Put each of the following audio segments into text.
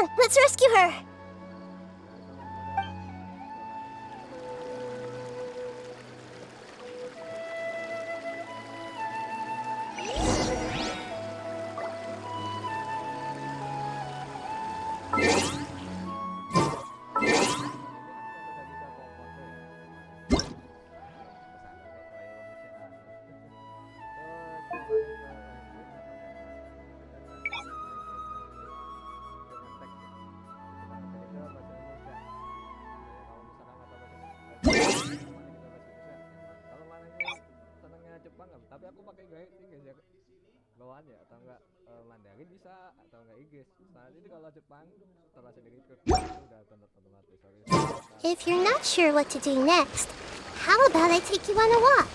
on, let's rescue her. Tapi aku pakai gaya Inggris ya bawaan ya, atau enggak Mandarin bisa, atau enggak Inggris. Nah jadi kalau Jepang setelah sendiri ikut udah otomatis. If you're not sure what to do next, how about I take you on a walk?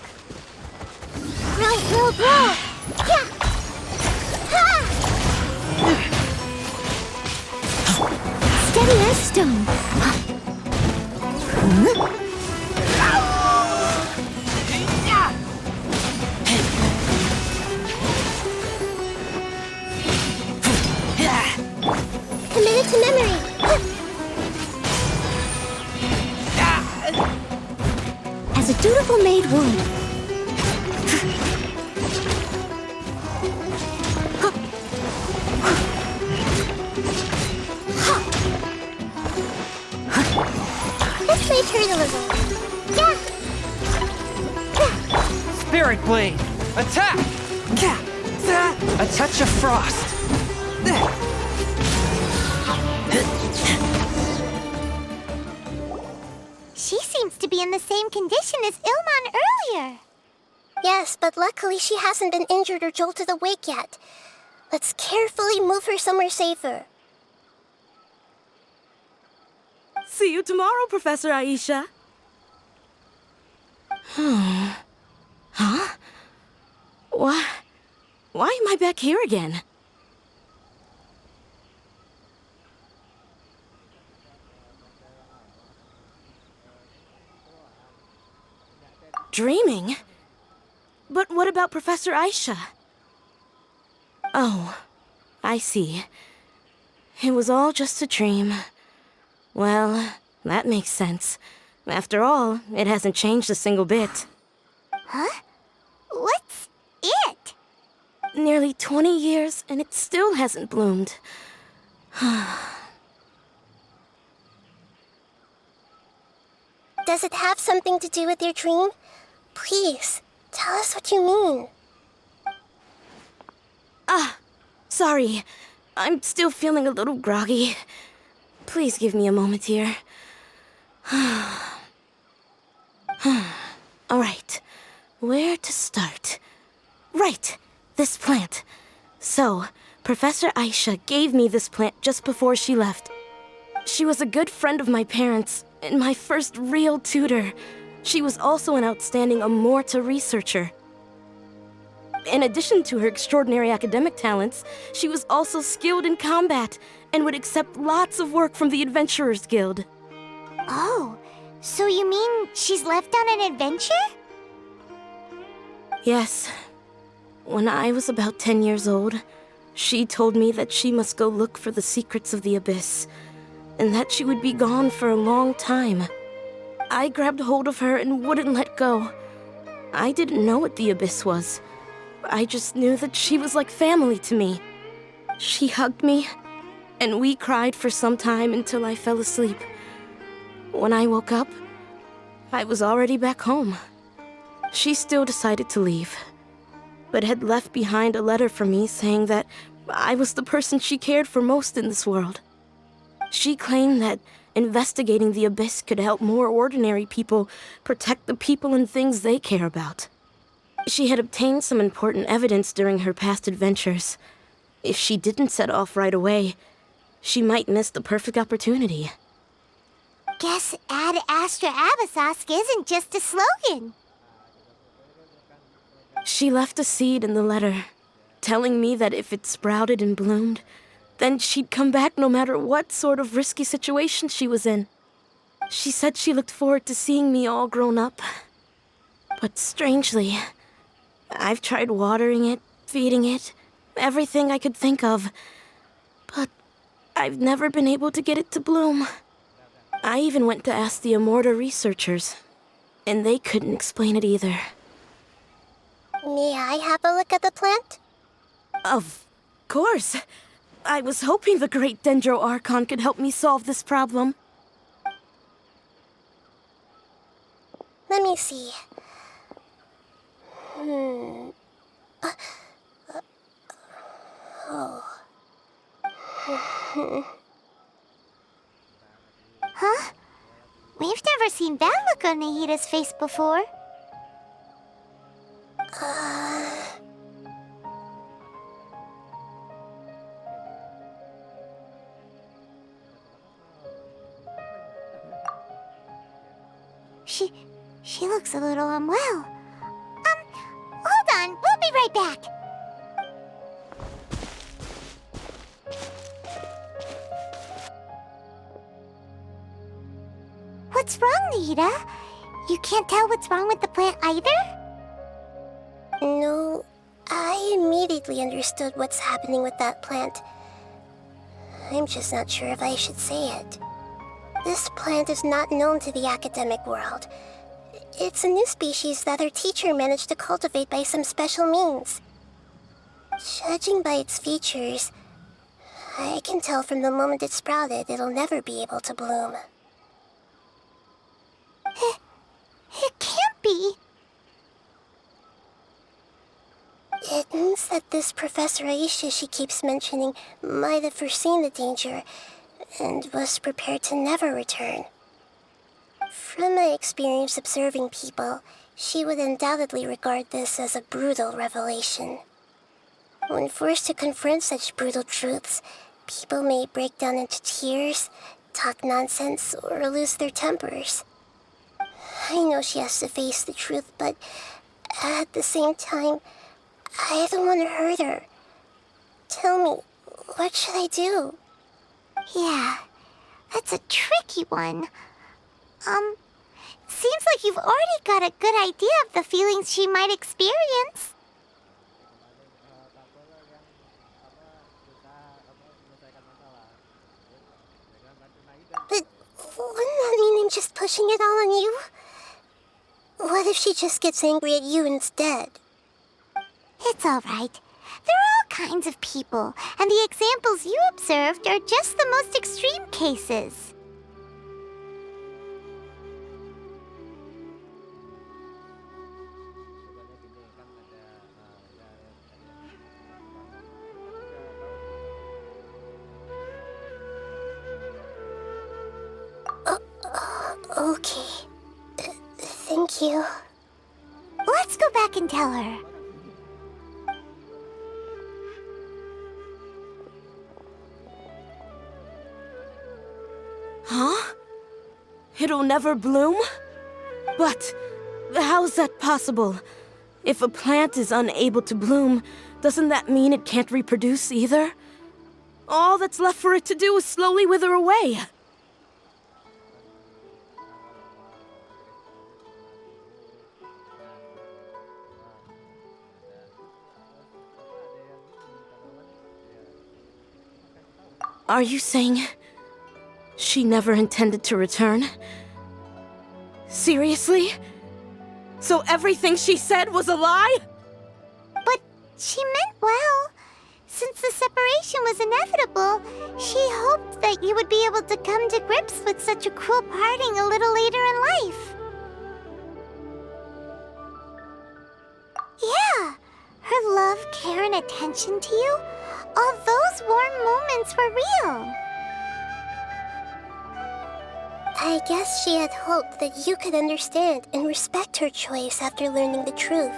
Roll, roll, roll! Yeah! Ha! Steady as stone. Huh? Committed to memory. As a dutiful maid would. Let's make her a little. Yeah. Spirit Blade! Attack! A touch of frost! She seems to be in the same condition as Ilman earlier. Yes, but luckily she hasn't been injured or jolted awake yet. Let's carefully move her somewhere safer. See you tomorrow, Professor Aisha. Huh? Why am I back here again? Dreaming? But what about Professor Aisha? Oh, I see. It was all just a dream. Well, that makes sense. After all, it hasn't changed a single bit. Huh? What's it? Nearly 20 years, and it still hasn't bloomed. Does it have something to do with your dream? Please, tell us what you mean. Sorry. I'm still feeling a little groggy. Please give me a moment here. All right. Where to start? Right. This plant. So, Professor Aisha gave me this plant just before she left. She was a good friend of my parents and my first real tutor. She was also an outstanding Amorta researcher. In addition to her extraordinary academic talents, she was also skilled in combat and would accept lots of work from the Adventurers Guild. Oh, so you mean she's left on an adventure? Yes. When I was about 10 years old, she told me that she must go look for the secrets of the Abyss, and that she would be gone for a long time. I grabbed hold of her and wouldn't let go. I didn't know what the Abyss was. I just knew that she was like family to me. She hugged me, and we cried for some time until I fell asleep. When I woke up, I was already back home. She still decided to leave, but had left behind a letter for me saying that I was the person she cared for most in this world. She claimed that investigating the Abyss could help more ordinary people protect the people and things they care about. She had obtained some important evidence during her past adventures. If she didn't set off right away, she might miss the perfect opportunity. Guess Ad Astra Abyssosque isn't just a slogan. She left a seed in the letter, telling me that if it sprouted and bloomed, then she'd come back no matter what sort of risky situation she was in. She said she looked forward to seeing me all grown up. But strangely, I've tried watering it, feeding it, everything I could think of. But I've never been able to get it to bloom. I even went to ask the Immorta researchers, and they couldn't explain it either. May I have a look at the plant? Of course. I was hoping the great Dendro Archon could help me solve this problem. Let me see. Huh? We've never seen that look on Nahida's face before. She looks a little unwell. Hold on, we'll be right back. What's wrong, Nahida? You can't tell what's wrong with the plant either? No, I immediately understood what's happening with that plant. I'm just not sure if I should say it. This plant is not known to the academic world. It's a new species that our teacher managed to cultivate by some special means. Judging by its features, I can tell from the moment it sprouted it'll never be able to bloom. It can't be. It means that this Professor Aisha she keeps mentioning might have foreseen the danger and was prepared to never return. From my experience observing people, she would undoubtedly regard this as a brutal revelation. When forced to confront such brutal truths, people may break down into tears, talk nonsense, or lose their tempers. I know she has to face the truth, but at the same time, I don't want to hurt her. Tell me, what should I do? Yeah, that's a tricky one. Seems like you've already got a good idea of the feelings she might experience. But wouldn't that mean I'm just pushing it all on you? What if she just gets angry at you instead? It's all right. There are all kinds of people, and the examples you observed are just the most extreme cases. Okay. Thank you. Let's go back and tell her. Huh? It'll never bloom? But how's that possible? If a plant is unable to bloom, doesn't that mean it can't reproduce either? All that's left for it to do is slowly wither away. Are you saying she never intended to return? Seriously? So everything she said was a lie? But she meant well. Since the separation was inevitable, she hoped that you would be able to come to grips with such a cruel parting a little later in life. Yeah, her love, care, and attention to you, all those warm moments were real. I guess she had hoped that you could understand and respect her choice after learning the truth.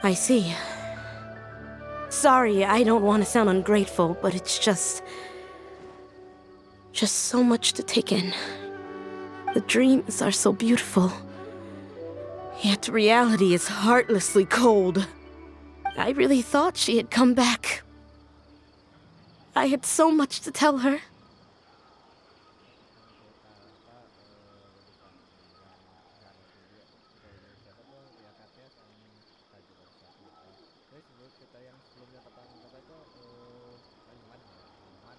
I see. Sorry, I don't want to sound ungrateful, but it's just so much to take in. The dreams are so beautiful, yet reality is heartlessly cold. I really thought she had come back. I had so much to tell her. Paimon ya, Paimon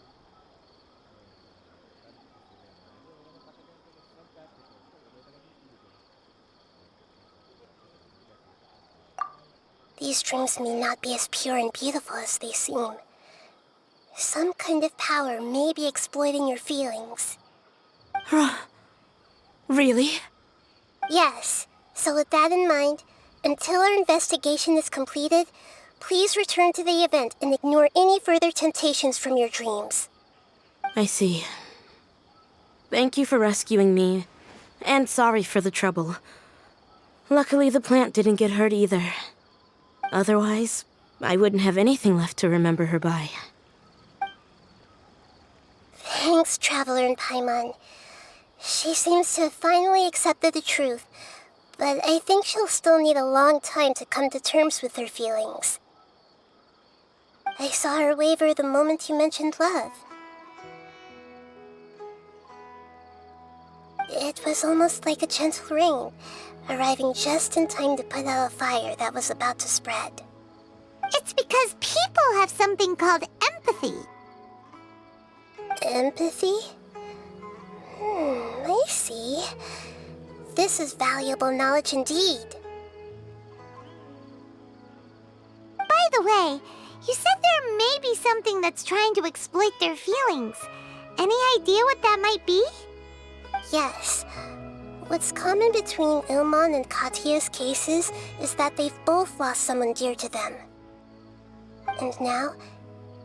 kan istrinya. Nah itu pokoknya prakteknya untuk shortcut gitu, udah kan gitu gitu. Nah itu seru juga sih. These dreams may not be as pure and beautiful as they seem. Some kind of power may be exploiting your feelings. Really? Yes, so with that in mind, until our investigation is completed, please return to the event and ignore any further temptations from your dreams. I see. Thank you for rescuing me, and sorry for the trouble. Luckily, the plant didn't get hurt either. Otherwise, I wouldn't have anything left to remember her by. Thanks, Traveler and Paimon. She seems to have finally accepted the truth, but I think she'll still need a long time to come to terms with her feelings. I saw her waver the moment you mentioned love. It was almost like a gentle rain, arriving just in time to put out a fire that was about to spread. It's because people have something called empathy. Empathy? I see. This is valuable knowledge indeed. By the way, you said there may be something that's trying to exploit their feelings. Any idea what that might be? Yes. What's common between Ilmon and Katya's cases is that they've both lost someone dear to them. And now,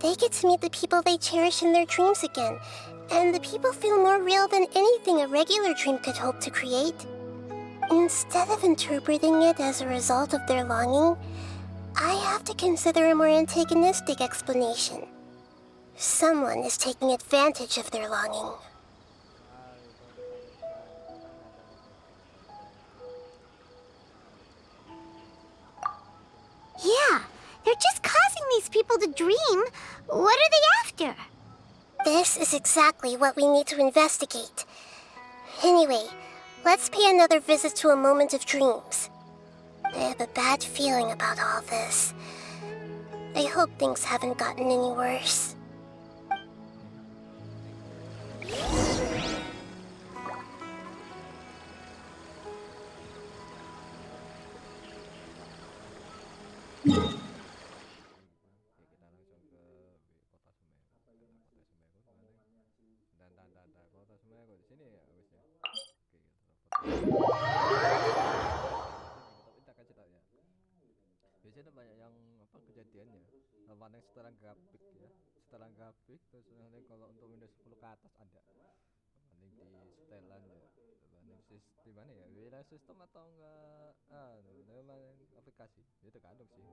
they get to meet the people they cherish in their dreams again, and the people feel more real than anything a regular dream could hope to create. Instead of interpreting it as a result of their longing, I have to consider a more antagonistic explanation. Someone is taking advantage of their longing. Yeah, they're just causing these people to dream. What are they after? This is exactly what we need to investigate. Anyway, let's pay another visit to a moment of dreams. I have a bad feeling about all this. I hope things haven't gotten any worse. Biasanya banyak yang apa kejadiannya warna setelan grafik ya, setelan grafik terus nanti kalau untuk Windows 10 ke atas ada nanti di setelan ya, banding sistem mana ya, wilayah sistem atau enggak memang aplikasi itu tergantung sih.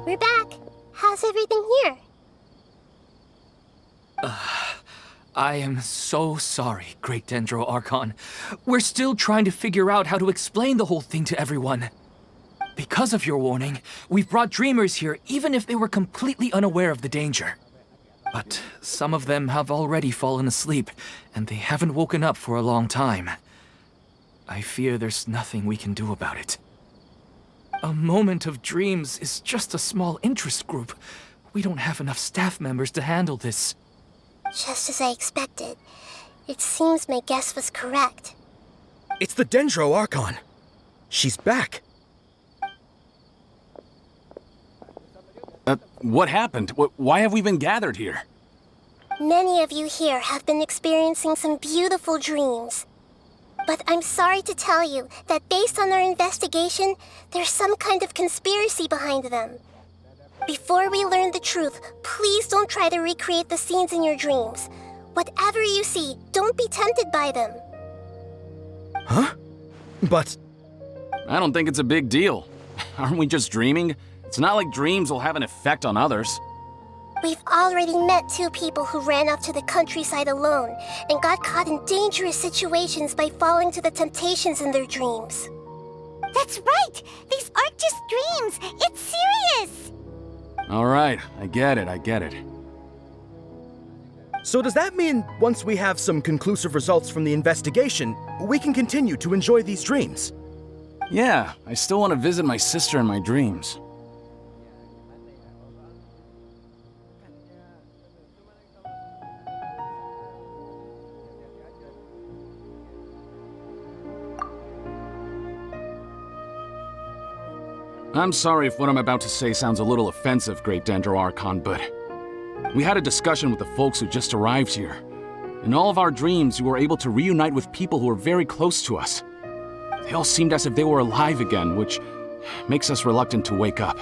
We're back. How's everything here? I am so sorry, Great Dendro Archon. We're still trying to figure out how to explain the whole thing to everyone. Because of your warning, we've brought dreamers here even if they were completely unaware of the danger. But some of them have already fallen asleep, and they haven't woken up for a long time. I fear there's nothing we can do about it. A moment of dreams is just a small interest group. We don't have enough staff members to handle this. Just as I expected. It seems my guess was correct. It's the Dendro Archon. She's back. What happened? Why have we been gathered here? Many of you here have been experiencing some beautiful dreams. But I'm sorry to tell you that based on our investigation, there's some kind of conspiracy behind them. Before we learn the truth, please don't try to recreate the scenes in your dreams. Whatever you see, don't be tempted by them. Huh? But... I don't think it's a big deal. Aren't we just dreaming? It's not like dreams will have an effect on others. We've already met 2 people who ran off to the countryside alone and got caught in dangerous situations by falling to the temptations in their dreams. That's right! These aren't just dreams! It's serious! Alright, I get it. so does that mean once we have some conclusive results from the investigation, we can continue to enjoy these dreams? Yeah, I still want to visit my sister in my dreams. I'm sorry if what I'm about to say sounds a little offensive, Great Dendro Archon, but we had a discussion with the folks who just arrived here. In all of our dreams, we were able to reunite with people who were very close to us. They all seemed as if they were alive again, which makes us reluctant to wake up.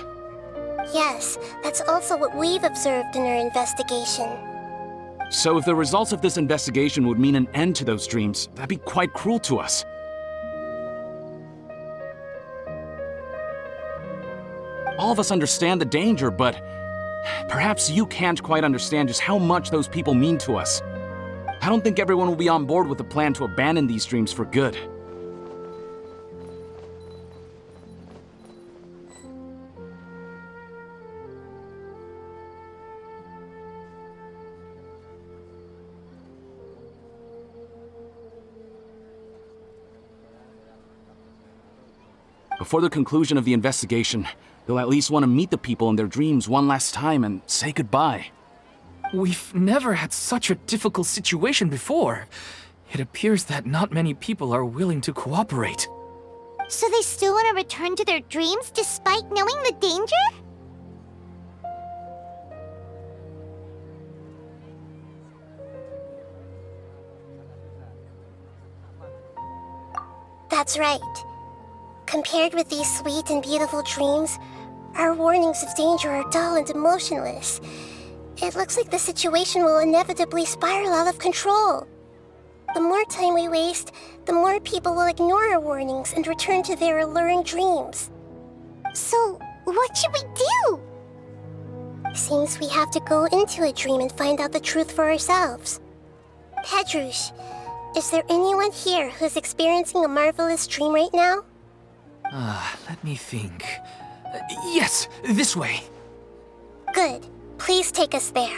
Yes, that's also what we've observed in our investigation. So if the results of this investigation would mean an end to those dreams, that'd be quite cruel to us. All of us understand the danger, but perhaps you can't quite understand just how much those people mean to us. I don't think everyone will be on board with the plan to abandon these dreams for good. Before the conclusion of the investigation, they'll at least want to meet the people in their dreams one last time and say goodbye. We've never had such a difficult situation before. It appears that not many people are willing to cooperate. So they still want to return to their dreams despite knowing the danger? That's right. Compared with these sweet and beautiful dreams, our warnings of danger are dull and emotionless. It looks like the situation will inevitably spiral out of control. The more time we waste, the more people will ignore our warnings and return to their alluring dreams. So, what should we do? Seems we have to go into a dream and find out the truth for ourselves. Pedrush, is there anyone here who's experiencing a marvelous dream right now? Let me think. Yes, this way. Good. Please take us there.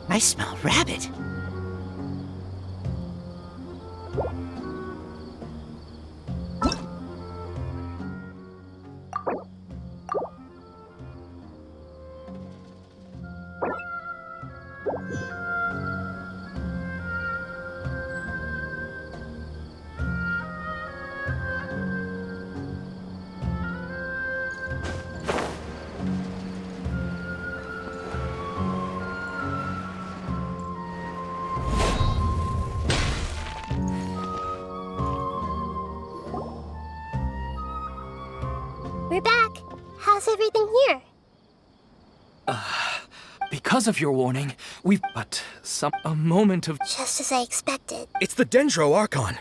I smell rabbit. We're back. How's everything here? Because of your warning, we've... a moment of... Just as I expected. It's the Dendro Archon.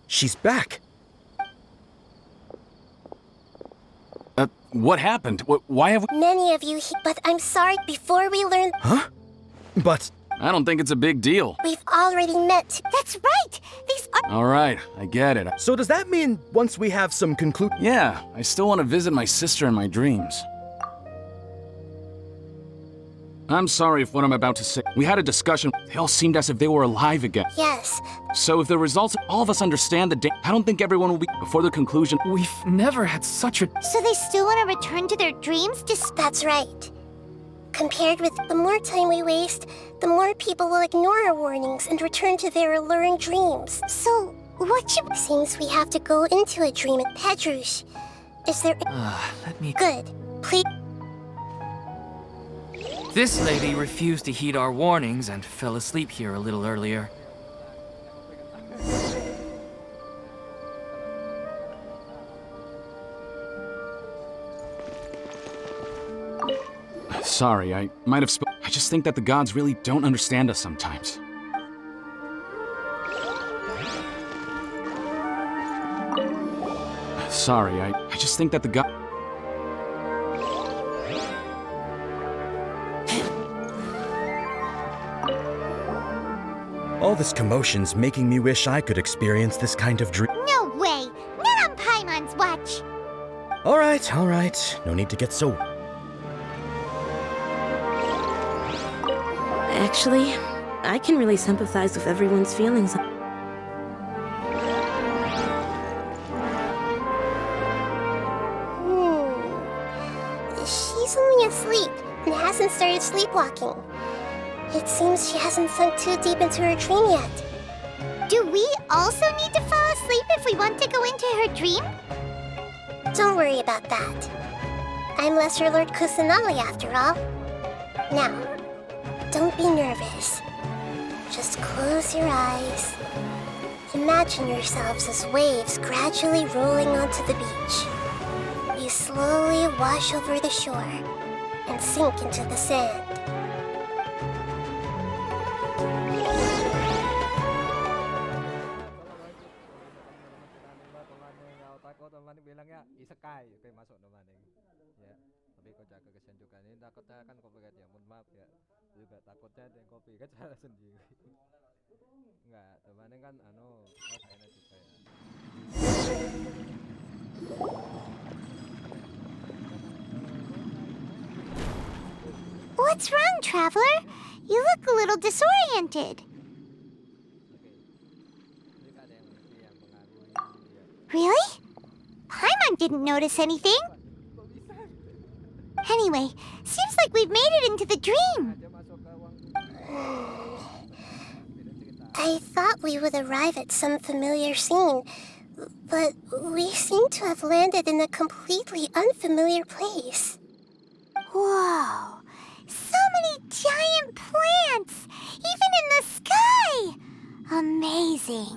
She's back. What happened? Why have we... Many of you but I'm sorry, before we learn... Huh? But... I don't think it's a big deal. We've already met. That's right! These are... Alright, I get it. so does that mean once we have some Yeah, I still want to visit my sister in my dreams. I'm sorry if what I'm about to say... We had a discussion. They all seemed as if they were alive again. Yes. So if the results... All of us understand the I don't think everyone will be... Before the conclusion... We've never had such a... So they still want to return to their dreams That's right. Compared with the more time we waste, the more people will ignore our warnings and return to their alluring dreams. So, what should... Seems we have to go into a dream. Pedrush, is there... let me... Good. Please... This lady refused to heed our warnings and fell asleep here a little earlier. Sorry, I might have I just think that the gods really don't understand us sometimes. Sorry, I just think that the gods... All this commotion's making me wish I could experience this kind of dream. No way! Not on Paimon's watch! All right. No need to get so... Actually, I can really sympathize with everyone's feelings. She's only asleep and hasn't started sleepwalking. It seems she hasn't sunk too deep into her dream yet. Do we also need to fall asleep if we want to go into her dream? Don't worry about that. I'm Lesser Lord Kusanali after all. Now, don't be nervous. Just close your eyes. Imagine yourselves as waves gradually rolling onto the beach. You slowly wash over the shore and sink into the sand. Otomatis bilangnya isekai kayak masuk otomatis ya, tapi kau jaga kesian juga ini takutnya kan copyright ya, mohon maaf ya, juga takutnya ada yang copy kan cara sendiri enggak, otomatis kan kayaknya juga ya. What's wrong, Traveler? You look a little disoriented. Really? Paimon didn't notice anything. Anyway, seems like we've made it into the dream. I thought we would arrive at some familiar scene, but we seem to have landed in a completely unfamiliar place. Whoa! So many giant plants! Even in the sky! Amazing.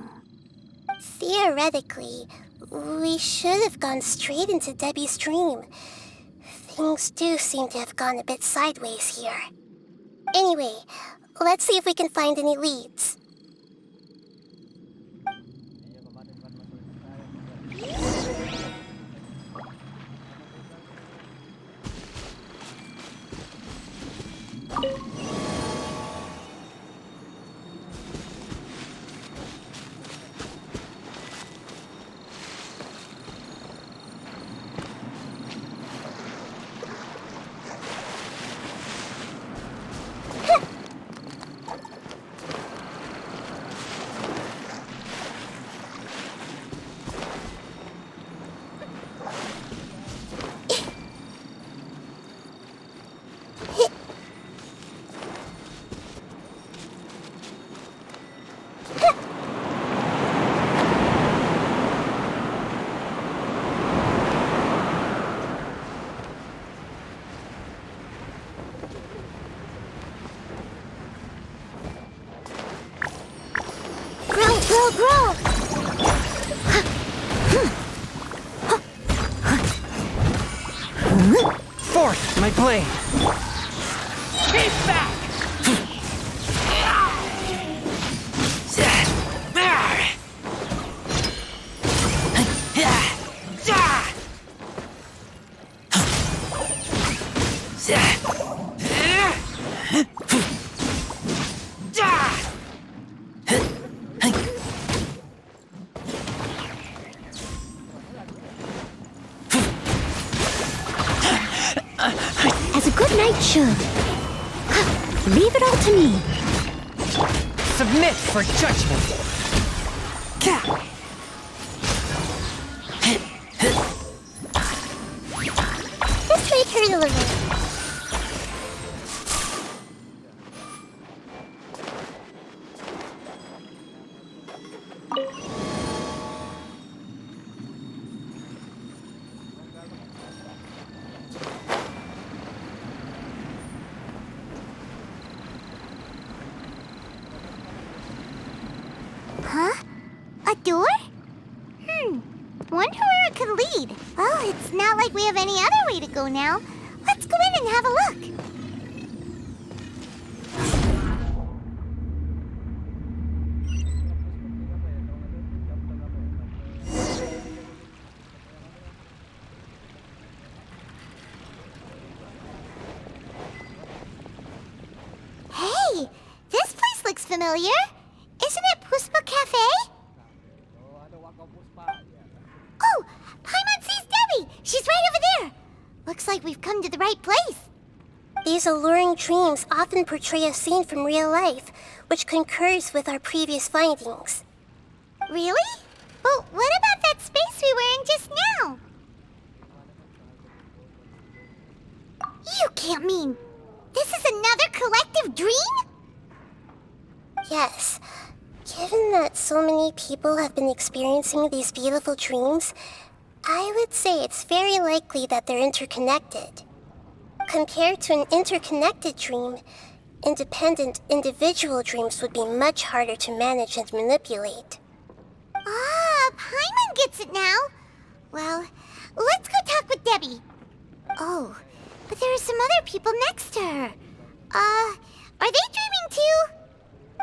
Theoretically, we should have gone straight into Debbie's dream. Things do seem to have gone a bit sideways here. Anyway, let's see if we can find any leads. Grow! Fourth, my blade. Keep back! As a good knight should. Leave it all to me. Submit for judgment. Let's make her deliver. Huh? A door? Wonder where it could lead. Well, it's not like we have any other way to go now. Let's go in and have a look. familiar. Isn't it Puspa Cafe? Oh, Paimon sees Debbie! She's right over there! Looks like we've come to the right place. These alluring dreams often portray a scene from real life, which concurs with our previous findings. Really? But what about that space we were in just now? You can't mean... this is another collective dream? Yes. Given that so many people have been experiencing these beautiful dreams, I would say it's very likely that they're interconnected. Compared to an interconnected dream, independent individual dreams would be much harder to manage and manipulate. Ah, Paimon gets it now. Well, let's go talk with Debbie. Oh, but there are some other people next to her. Are they dreaming too?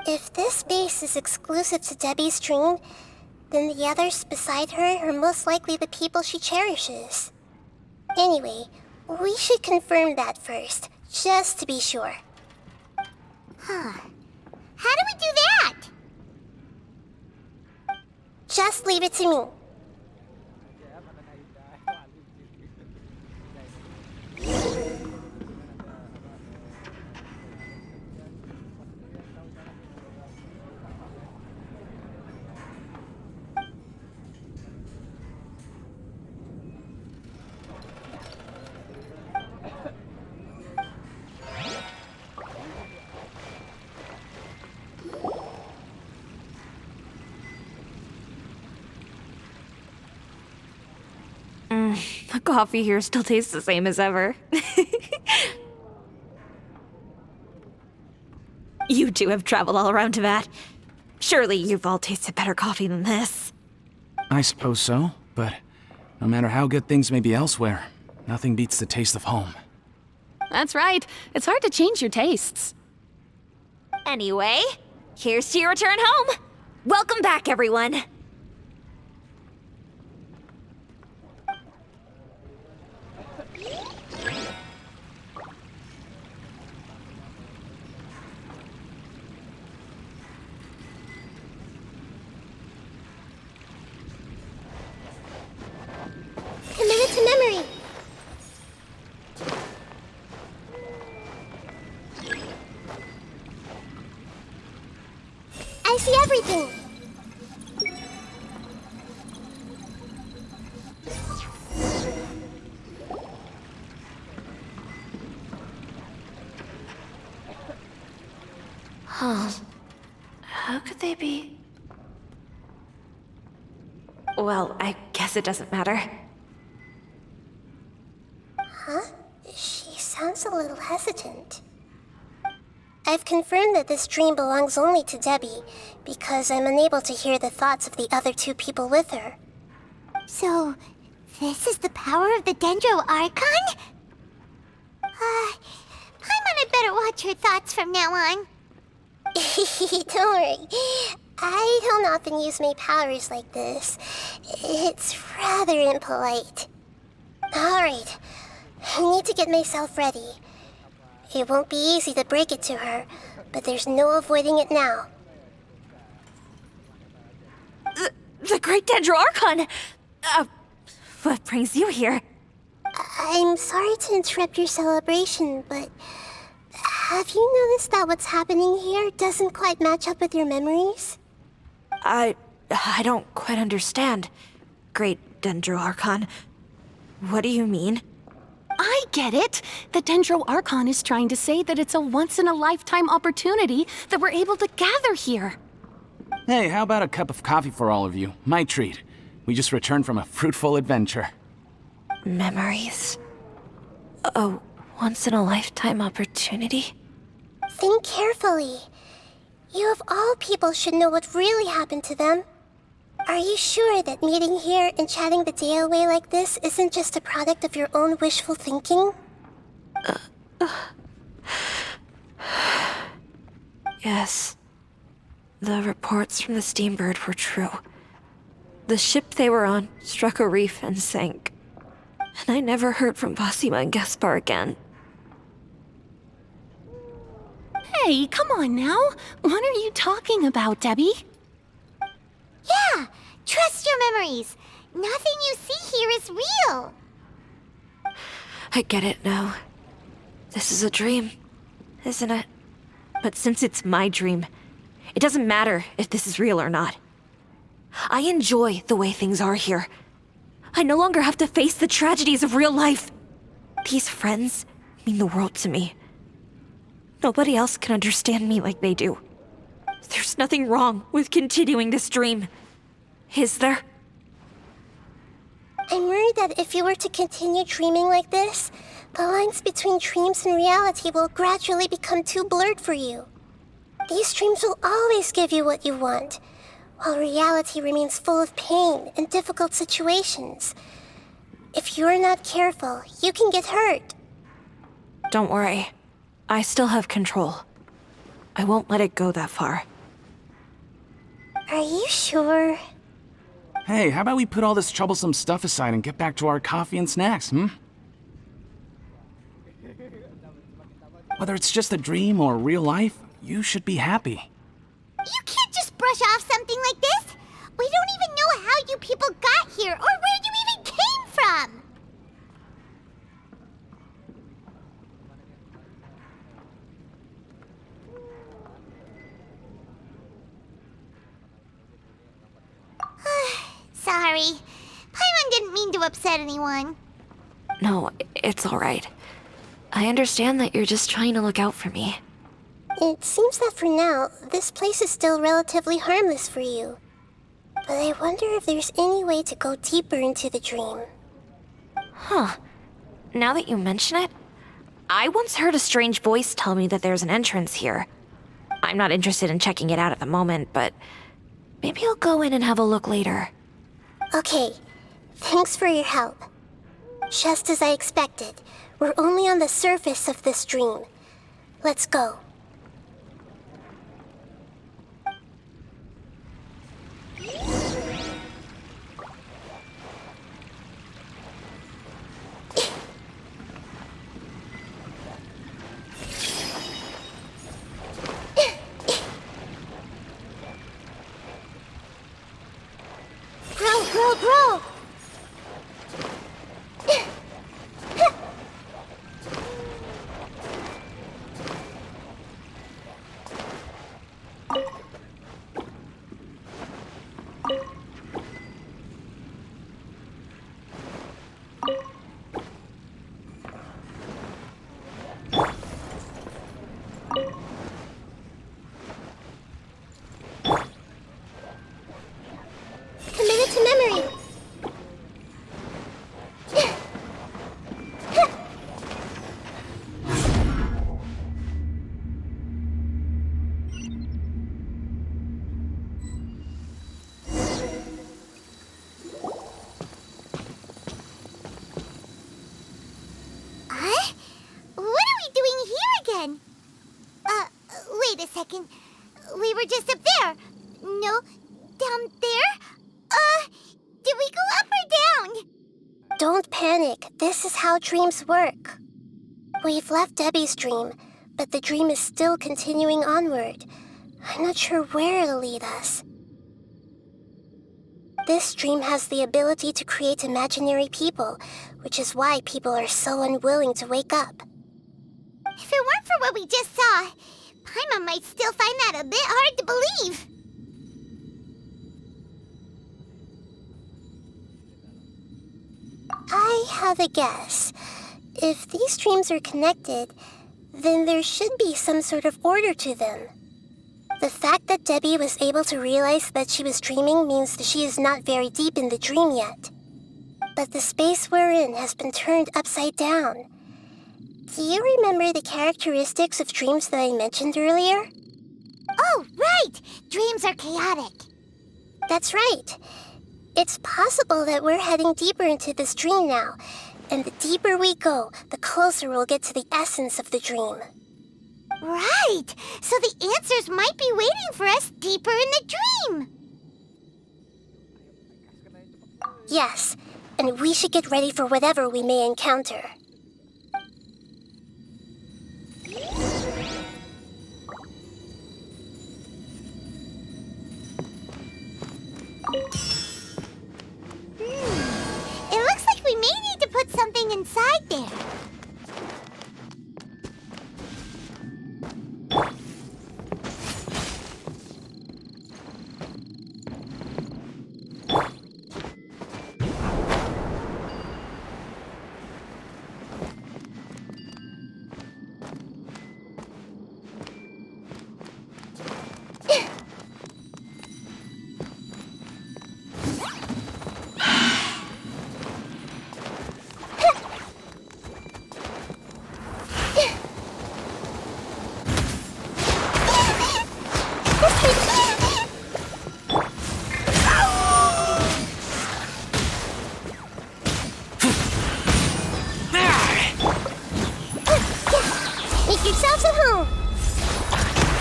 If this space is exclusive to Debbie's dream, then the others beside her are most likely the people she cherishes. Anyway, we should confirm that first, just to be sure. Huh. How do we do that? Just leave it to me. The coffee here still tastes the same as ever. You two have traveled all around Tibet. Surely you've all tasted better coffee than this. I suppose so, but no matter how good things may be elsewhere, nothing beats the taste of home. That's right. It's hard to change your tastes. Anyway, here's to your return home. Welcome back, everyone. Commit it to memory. I see everything. Huh. How could they be? Well, I guess it doesn't matter. Huh? She sounds a little hesitant. I've confirmed that this dream belongs only to Debbie, because I'm unable to hear the thoughts of the other two people with her. So, this is the power of the Dendro Archon? Paimon had better watch her thoughts from now on. Don't worry. I don't often use my powers like this. It's rather impolite. Alright, I need to get myself ready. It won't be easy to break it to her, but there's no avoiding it now. The Great Dendro Archon! What brings you here? I'm sorry to interrupt your celebration, but have you noticed that what's happening here doesn't quite match up with your memories? I don't quite understand. Great Dendro Archon. What do you mean? I get it. The Dendro Archon is trying to say that it's a once-in-a-lifetime opportunity that we're able to gather here. Hey, how about a cup of coffee for all of you? My treat. We just returned from a fruitful adventure. Memories? A once-in-a-lifetime opportunity? Think carefully. You of all people should know what really happened to them. Are you sure that meeting here and chatting the day away like this isn't just a product of your own wishful thinking? Yes. The reports from the Steambird were true. The ship they were on struck a reef and sank. And I never heard from Basima and Gaspar again. Hey, come on now. What are you talking about, Debbie? Yeah, trust your memories. Nothing you see here is real. I get it now. This is a dream, isn't it? But since it's my dream, it doesn't matter if this is real or not. I enjoy the way things are here. I no longer have to face the tragedies of real life. These friends mean the world to me. Nobody else can understand me like they do. There's nothing wrong with continuing this dream. Is there? I'm worried that if you were to continue dreaming like this, the lines between dreams and reality will gradually become too blurred for you. These dreams will always give you what you want, while reality remains full of pain and difficult situations. If you're not careful, you can get hurt. Don't worry. I still have control. I won't let it go that far. Are you sure? Hey, how about we put all this troublesome stuff aside and get back to our coffee and snacks, Whether it's just a dream or real life, you should be happy. You can't just brush off something like this. We don't even know how you people got here or where you even came from. Sorry. Paimon didn't mean to upset anyone. No, it's all right. I understand that you're just trying to look out for me. It seems that for now, this place is still relatively harmless for you. But I wonder if there's any way to go deeper into the dream. Huh. Now that you mention it, I once heard a strange voice tell me that there's an entrance here. I'm not interested in checking it out at the moment, but maybe I'll go in and have a look later. Okay, thanks for your help. Just as I expected, we're only on the surface of this dream. Let's go. Grow! Commit it to memory. Wait a second. We were just up there. No, down there? Did we go up or down? Don't panic. This is how dreams work. We've left Debbie's dream, but the dream is still continuing onward. I'm not sure where it'll lead us. This dream has the ability to create imaginary people, which is why people are so unwilling to wake up. If it weren't for what we just saw, Paimon might still find that a bit hard to believe. I have a guess. If these dreams are connected, then there should be some sort of order to them. The fact that Debbie was able to realize that she was dreaming means that she is not very deep in the dream yet. But the space we're in has been turned upside down. Do you remember the characteristics of dreams that I mentioned earlier? Oh, right! Dreams are chaotic. That's right. It's possible that we're heading deeper into this dream now, and the deeper we go, the closer we'll get to the essence of the dream. Right! So the answers might be waiting for us deeper in the dream! Yes, and we should get ready for whatever we may encounter.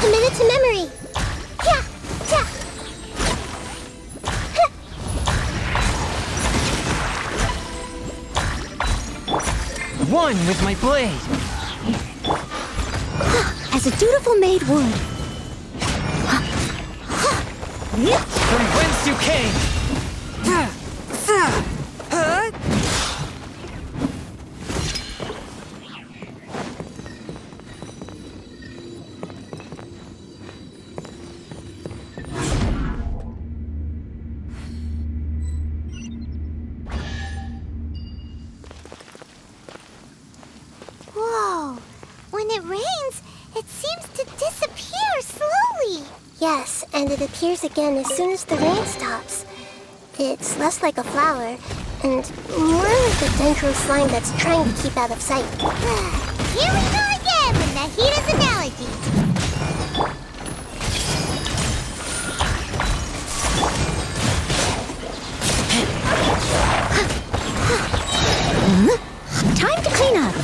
Commit it to memory. Yeah, yeah. One with my blade. As a dutiful maid would. From whence you came. Whoa. When it rains, it seems to disappear slowly. Yes, and it appears again as soon as the rain stops. It's less like a flower, and more like a dendro slime that's trying to keep out of sight. Here we go again with Nahida's analogy. Time to clean up.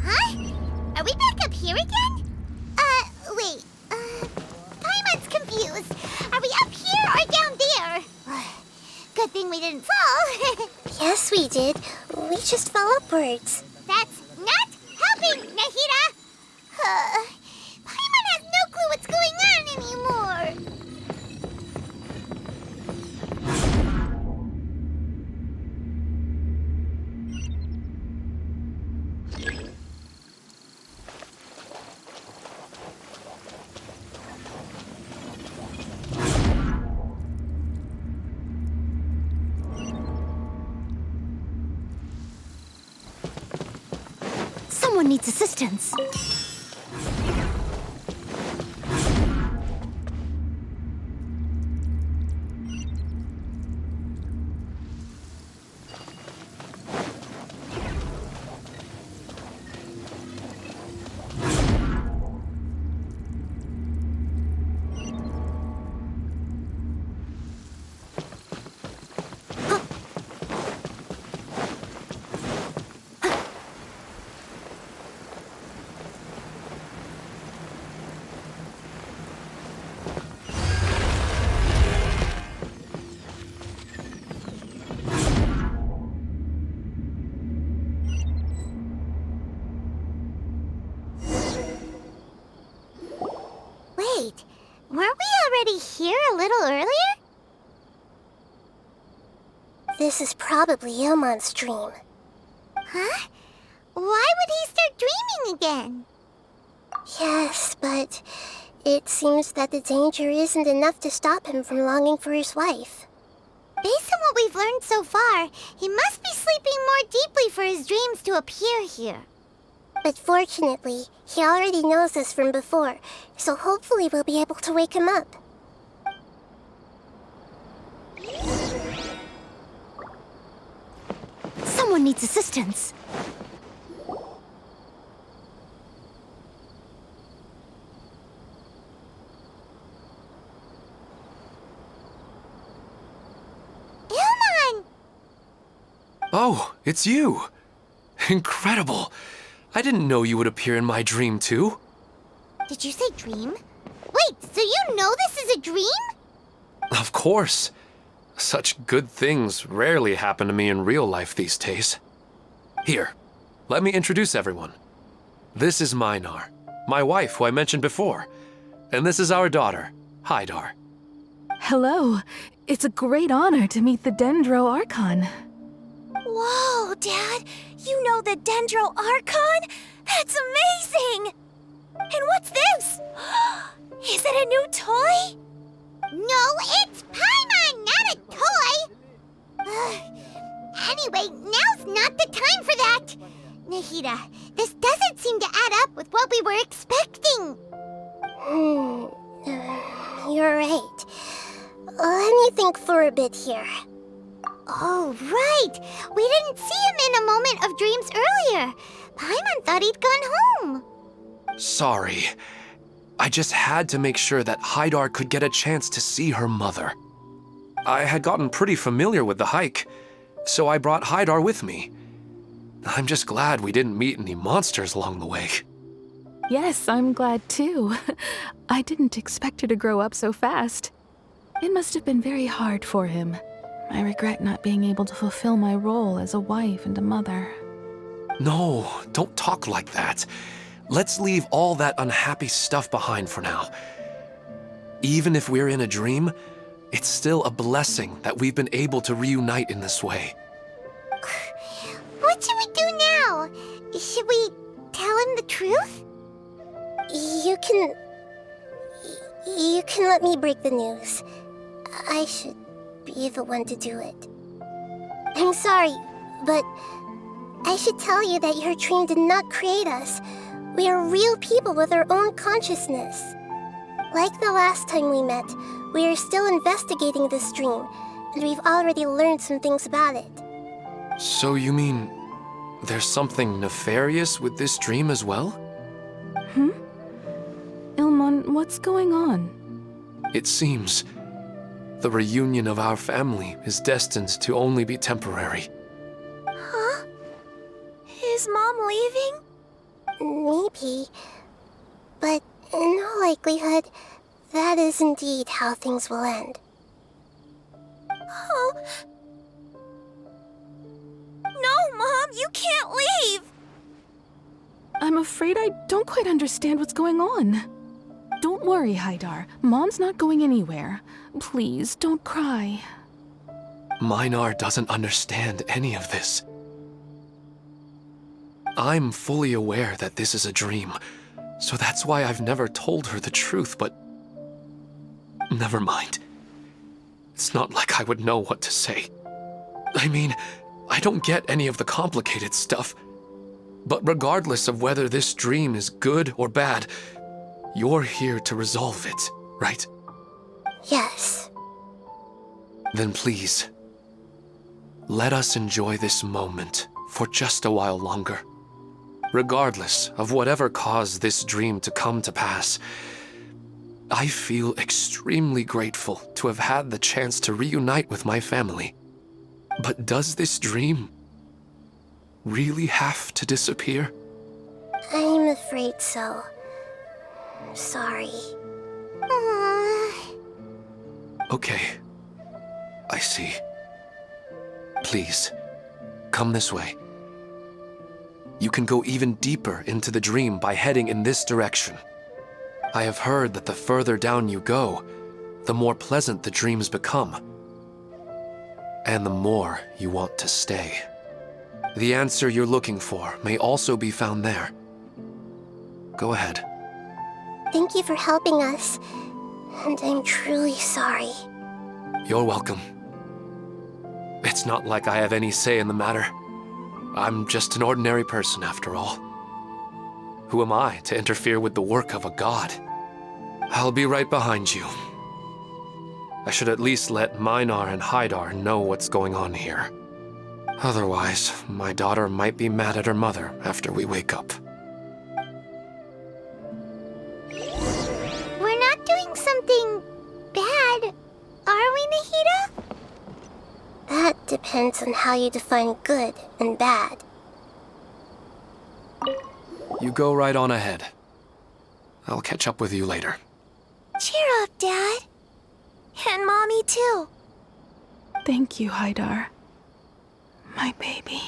Huh? Are we back up here again? Wait. Paimon's confused. Are we up here or down there? Good thing we didn't fall. Yes, we did. We just fell upwards. That's not helping, Nahida! Paimon has no clue what's going on anymore. Someone needs assistance. Wait, weren't we already here a little earlier? This is probably Ilmon's dream. Huh? Why would he start dreaming again? Yes, but it seems that the danger isn't enough to stop him from longing for his wife. Based on what we've learned so far, he must be sleeping more deeply for his dreams to appear here. But fortunately, he already knows us from before, so hopefully we'll be able to wake him up. Someone needs assistance. Ilmon! Oh, it's you! Incredible! I didn't know you would appear in my dream, too. Did you say dream? Wait, so you know this is a dream? Of course. Such good things rarely happen to me in real life these days. Here, let me introduce everyone. This is Minar, my wife who I mentioned before. And this is our daughter, Haidar. Hello. It's a great honor to meet the Dendro Archon. Whoa, Dad! You know the Dendro Archon? That's amazing! And what's this? Is it a new toy? No, it's Paimon, not a toy! Anyway, now's not the time for that! Nahida, this doesn't seem to add up with what we were expecting. You're right. Let me think for a bit here. Oh, right! We didn't see him in a moment of dreams earlier. Paimon thought he'd gone home. Sorry. I just had to make sure that Haidar could get a chance to see her mother. I had gotten pretty familiar with the hike, so I brought Haidar with me. I'm just glad we didn't meet any monsters along the way. Yes, I'm glad too. I didn't expect her to grow up so fast. It must have been very hard for him. I regret not being able to fulfill my role as a wife and a mother. No, don't talk like that. Let's leave all that unhappy stuff behind for now. Even if we're in a dream, it's still a blessing that we've been able to reunite in this way. What should we do now? Should we tell him the truth? You can let me break the news. I should be the one to do it. I'm sorry, but I should tell you that your dream did not create us. We are real people with our own consciousness. Like the last time we met, we are still investigating this dream, and we've already learned some things about it. So you mean there's something nefarious with this dream as well? Ilmon, what's going on? It seems the reunion of our family is destined to only be temporary. Huh? Is Mom leaving? Maybe. But in all likelihood, that is indeed how things will end. Oh. No, Mom, you can't leave! I'm afraid I don't quite understand what's going on. Don't worry, Haidar. Mom's not going anywhere. Please, don't cry. Minar doesn't understand any of this. I'm fully aware that this is a dream, so that's why I've never told her the truth, but... Never mind. It's not like I would know what to say. I mean, I don't get any of the complicated stuff. But regardless of whether this dream is good or bad, you're here to resolve it, right? Yes. Then please, let us enjoy this moment for just a while longer. Regardless of whatever caused this dream to come to pass, I feel extremely grateful to have had the chance to reunite with my family. But does this dream really have to disappear? I'm afraid so. Sorry. Okay. I see. Please, come this way. You can go even deeper into the dream by heading in this direction. I have heard that the further down you go, the more pleasant the dreams become. And the more you want to stay. The answer you're looking for may also be found there. Go ahead. Thank you for helping us, and I'm truly sorry. You're welcome. It's not like I have any say in the matter. I'm just an ordinary person after all. Who am I to interfere with the work of a god? I'll be right behind you. I should at least let Minar and Haidar know what's going on here. Otherwise, my daughter might be mad at her mother after we wake up. We're not doing something bad, are we, Nahida? That depends on how you define good and bad. You go right on ahead. I'll catch up with you later. Cheer up, Dad. And Mommy, too. Thank you, Haidar. My baby.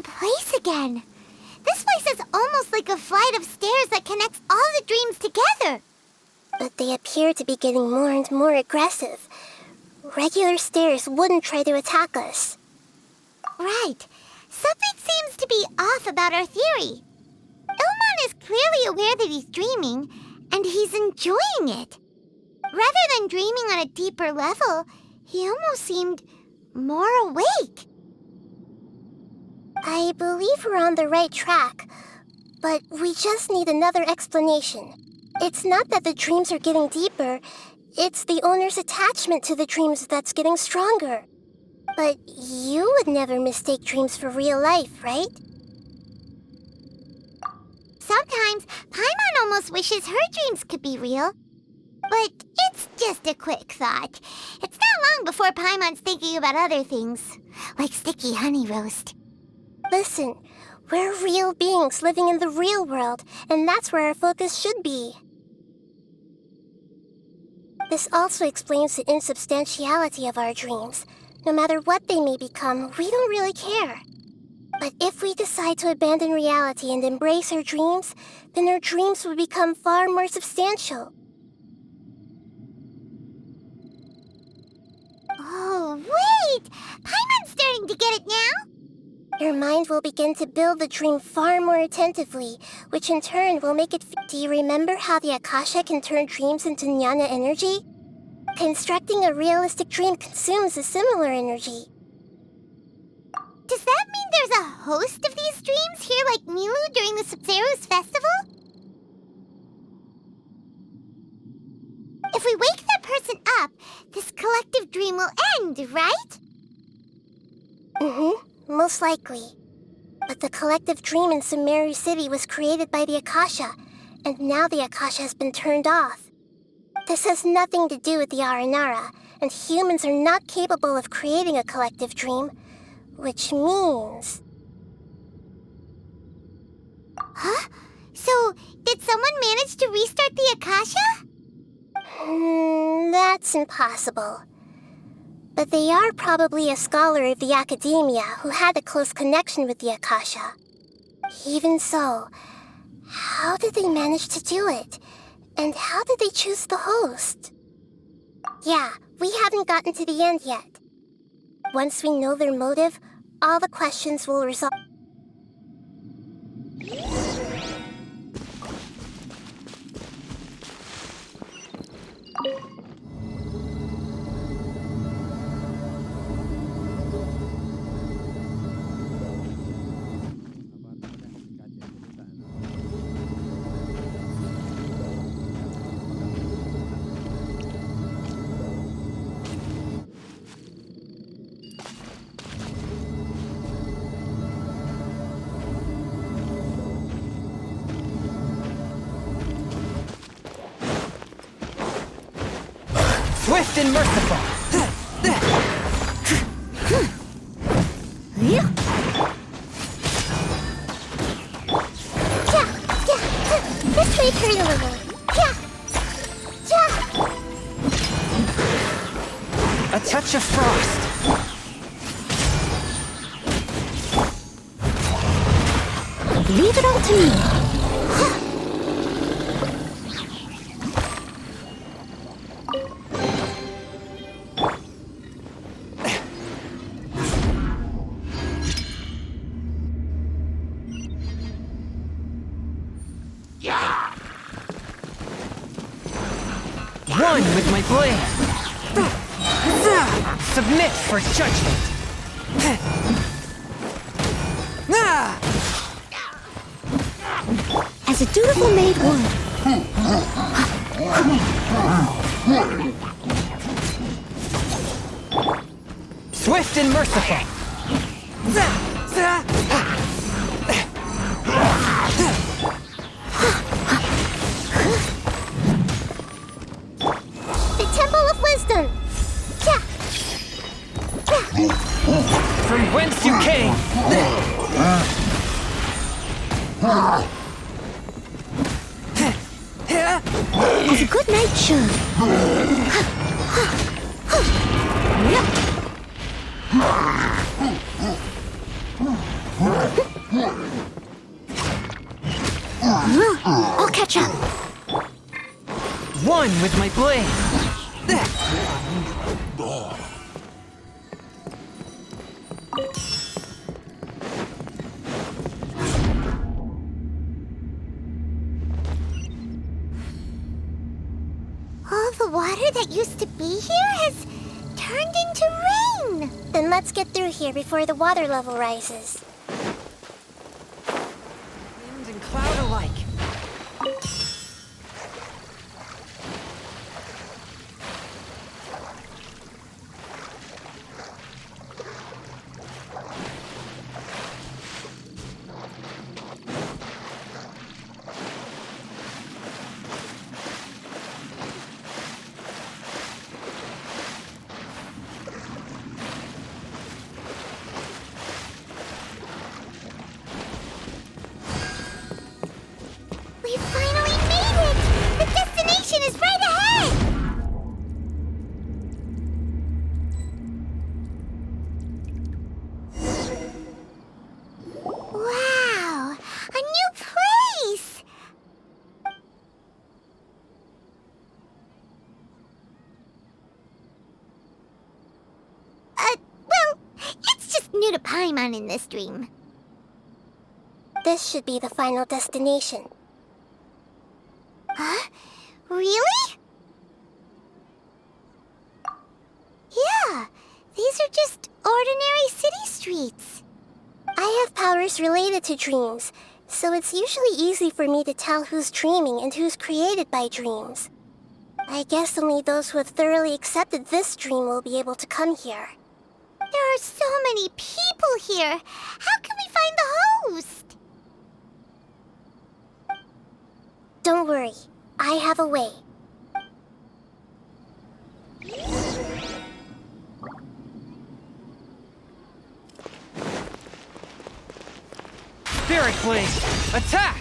Place again. This place is almost like a flight of stairs that connects all the dreams together. but they appear to be getting more and more aggressive. Regular stairs wouldn't try to attack us. Right. Something seems to be off about our theory. Ilmon is clearly aware that he's dreaming, and he's enjoying it. Rather than dreaming on a deeper level, he almost seemed more awake. I believe we're on the right track, but we just need another explanation. It's not that the dreams are getting deeper, it's the owner's attachment to the dreams that's getting stronger. But you would never mistake dreams for real life, right? Sometimes, Paimon almost wishes her dreams could be real. But it's just a quick thought. It's not long before Paimon's thinking about other things, like sticky honey roast. Listen, we're real beings living in the real world, and that's where our focus should be. This also explains the insubstantiality of our dreams. No matter what they may become, we don't really care. But if we decide to abandon reality and embrace our dreams, then our dreams will become far more substantial. Oh, wait! Paimon's starting to get it now? Your mind will begin to build the dream far more attentively, which in turn will make it... Do you remember how the Akasha can turn dreams into jnana energy? Constructing a realistic dream consumes a similar energy. Does that mean there's a host of these dreams here like Milu during the Subzero's festival? If we wake that person up, this collective dream will end, right? Mm-hmm, most likely. But the collective dream in Sumeru City was created by the Akasha, and now the Akasha has been turned off. This has nothing to do with the Aranara, and humans are not capable of creating a collective dream, which means... Huh? So, did someone manage to restart the Akasha? That's impossible. But they are probably a scholar of the academia who had a close connection with the Akasha. Even so, how did they manage to do it? And how did they choose the host? Yeah, we haven't gotten to the end yet. Once we know their motive, all the questions will resolve. Swift and merciful. This way, turn a little. A touch of frost. Leave it all to me. One with my blade. Submit for judgment. As a dutiful maid would. Swift and merciful. The Temple of Wisdom! From whence you came. As a good knight should. I'll catch up. One with my blade. All the water that used to be here has turned into rain. Then let's get through here before the water level rises. Wind and cloud alike. We finally made it! The destination is right ahead! Wow! A new place! Well, it's just new to Paimon in this dream. This should be the final destination. Huh? Really? Yeah, these are just ordinary city streets. I have powers related to dreams, so it's usually easy for me to tell who's dreaming and who's created by dreams. I guess only those who have thoroughly accepted this dream will be able to come here. There are so many people here. How can we find the host? Don't worry, I have a way. Spirit blade. Attack.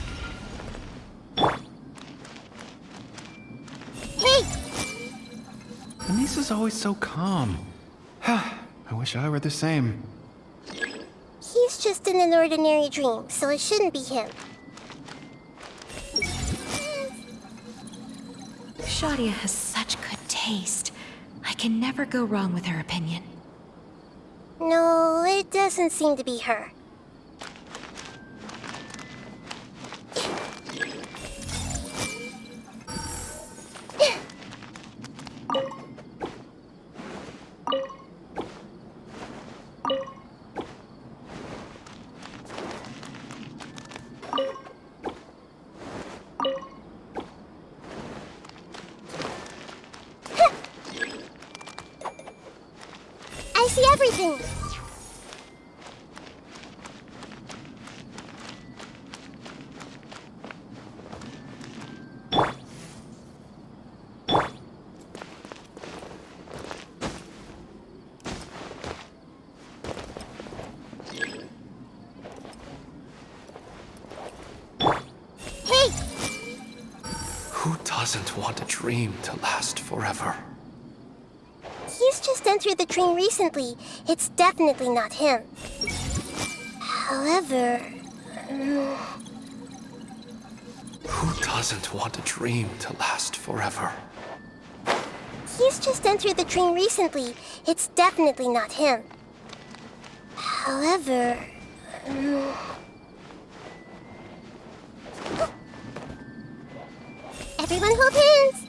Hey! Anisa's always so calm. I wish I were the same. He's just in an ordinary dream, so it shouldn't be him. Shadia has such good taste. I can never go wrong with her opinion. No, it doesn't seem to be her. I see everything! Hey! Who doesn't want a dream to last forever? He's just entered the dream recently. It's definitely not him. However... Who doesn't want a dream to last forever? He's just entered the dream recently. It's definitely not him. However... Everyone hold hands!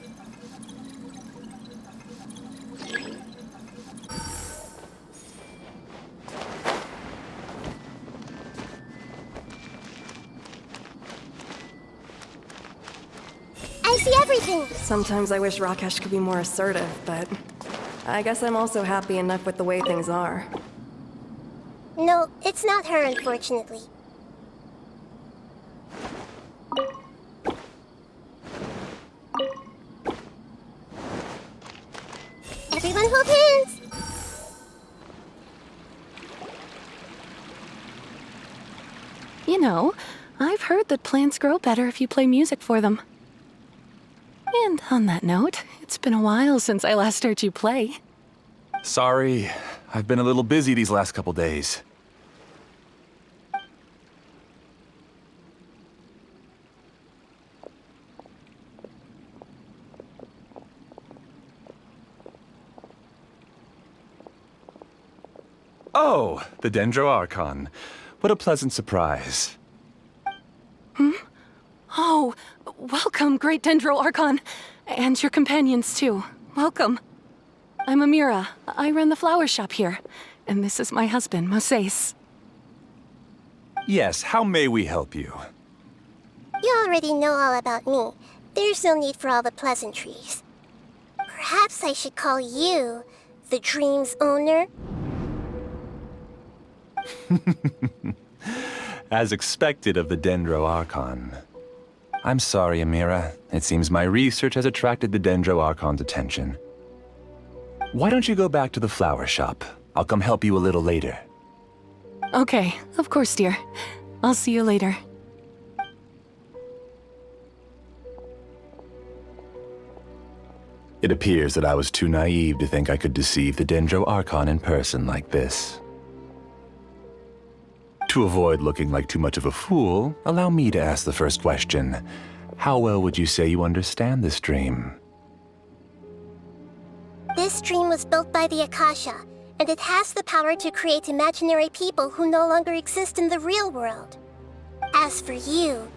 I see everything! Sometimes I wish Rakesh could be more assertive, but I guess I'm also happy enough with the way things are. No, it's not her, unfortunately. Everyone hold hands! You know, I've heard that plants grow better if you play music for them. And on that note, it's been a while since I last heard you play. Sorry, I've been a little busy these last couple days. Oh, the Dendroarchon. What a pleasant surprise. Oh, welcome, Great Dendroarchon. And your companions, too. Welcome. I'm Emira. I run the flower shop here. And this is my husband, Moseis. Yes, how may we help you? You already know all about me. There's no need for all the pleasantries. Perhaps I should call you the dream's owner? As expected of the Dendroarchon. I'm sorry, Emira. It seems my research has attracted the Dendroarchon's attention. Why don't you go back to the flower shop? I'll come help you a little later. Okay, of course, dear. I'll see you later. It appears that I was too naive to think I could deceive the Dendroarchon in person like this. To avoid looking like too much of a fool, allow me to ask the first question. How well would you say you understand this dream? This dream was built by the Akasha, and it has the power to create imaginary people who no longer exist in the real world. As for you,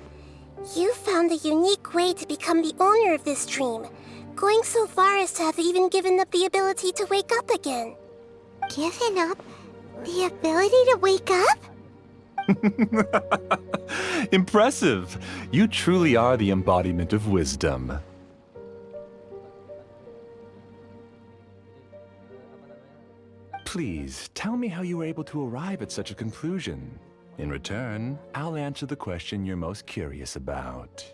you found a unique way to become the owner of this dream, going so far as to have even given up the ability to wake up again. Given up the ability to wake up? Impressive! You truly are the embodiment of wisdom. Please, tell me how you were able to arrive at such a conclusion. In return, I'll answer the question you're most curious about.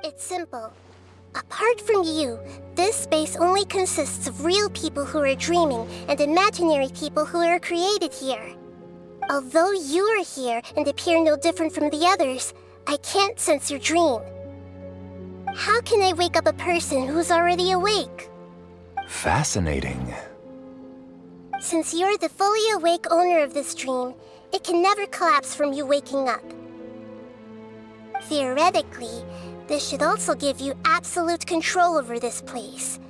It's simple. Apart from you, this space only consists of real people who are dreaming and imaginary people who are created here. Although you are here and appear no different from the others, I can't sense your dream. How can I wake up a person who's already awake? Fascinating. Since you're the fully awake owner of this dream, it can never collapse from you waking up. Theoretically, this should also give you absolute control over this place.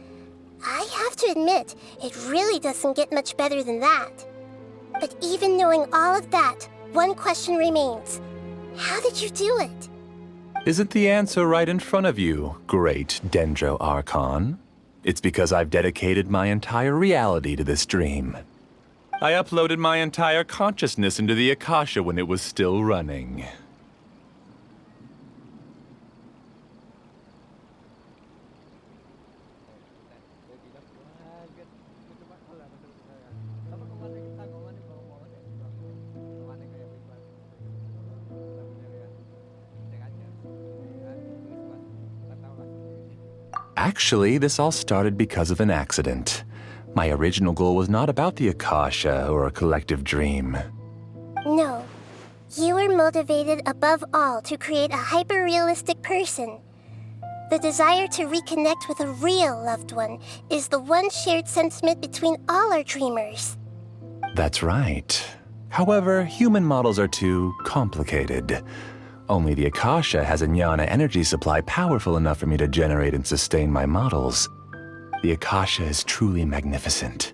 I have to admit, it really doesn't get much better than that. But even knowing all of that, one question remains. How did you do it? Isn't the answer right in front of you, great Dendroarchon? It's because I've dedicated my entire reality to this dream. I uploaded my entire consciousness into the Akasha when it was still running. Actually, this all started because of an accident. My original goal was not about the Akasha or a collective dream. No. You were motivated above all to create a hyper-realistic person. The desire to reconnect with a real loved one is the one shared sentiment between all our dreamers. That's right. However, human models are too complicated. Only the Akasha has a jnana energy supply powerful enough for me to generate and sustain my models. The Akasha is truly magnificent.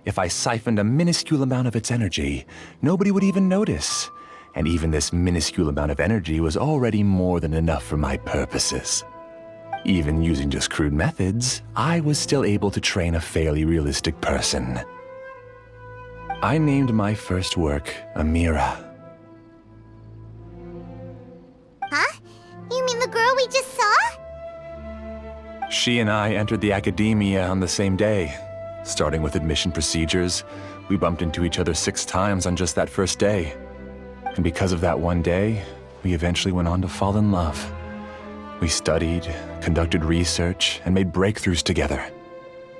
If I siphoned a minuscule amount of its energy, nobody would even notice. And even this minuscule amount of energy was already more than enough for my purposes. Even using just crude methods, I was still able to train a fairly realistic person. I named my first work Emira. Huh? You mean the girl we just saw? She and I entered the academia on the same day. Starting with admission procedures, we bumped into each other 6 times on just that first day. And because of that one day, we eventually went on to fall in love. We studied, conducted research, and made breakthroughs together.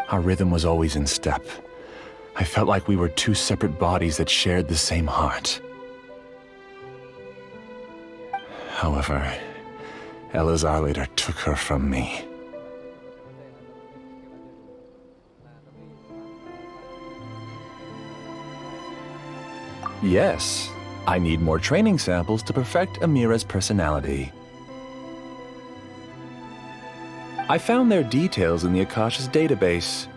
Our rhythm was always in step. I felt like we were 2 separate bodies that shared the same heart. However, Elazar later took her from me. Yes, I need more training samples to perfect Emira's personality. I found their details in the Akasha's database.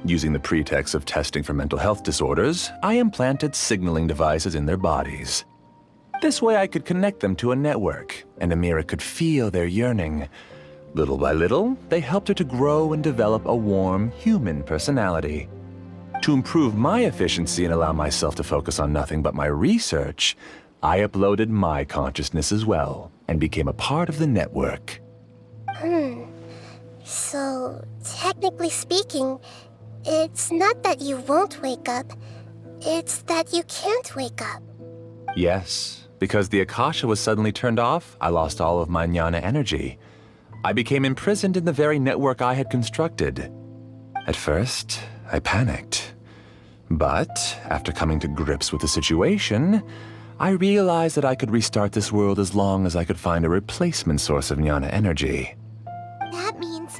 Using the pretext of testing for mental health disorders, I implanted signaling devices in their bodies. This way I could connect them to a network, and Emira could feel their yearning. Little by little, they helped her to grow and develop a warm, human personality. To improve my efficiency and allow myself to focus on nothing but my research, I uploaded my consciousness as well, and became a part of the network. So, technically speaking, it's not that you won't wake up, it's that you can't wake up. Yes, because the Akasha was suddenly turned off, I lost all of my jnana energy. I became imprisoned in the very network I had constructed. At first, I panicked. But, after coming to grips with the situation, I realized that I could restart this world as long as I could find a replacement source of jnana energy. That means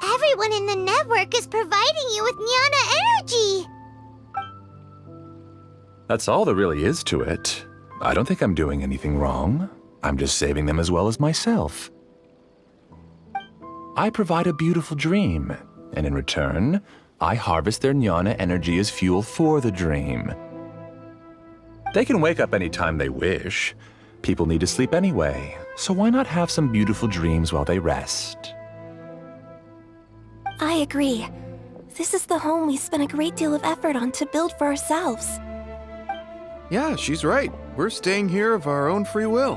everyone in the network is providing you with jnana energy! That's all there really is to it. I don't think I'm doing anything wrong. I'm just saving them as well as myself. I provide a beautiful dream, and in return, I harvest their jnana energy as fuel for the dream. They can wake up anytime they wish. People need to sleep anyway, so why not have some beautiful dreams while they rest? I agree. This is the home we spent a great deal of effort on to build for ourselves. Yeah, she's right. We're staying here of our own free will.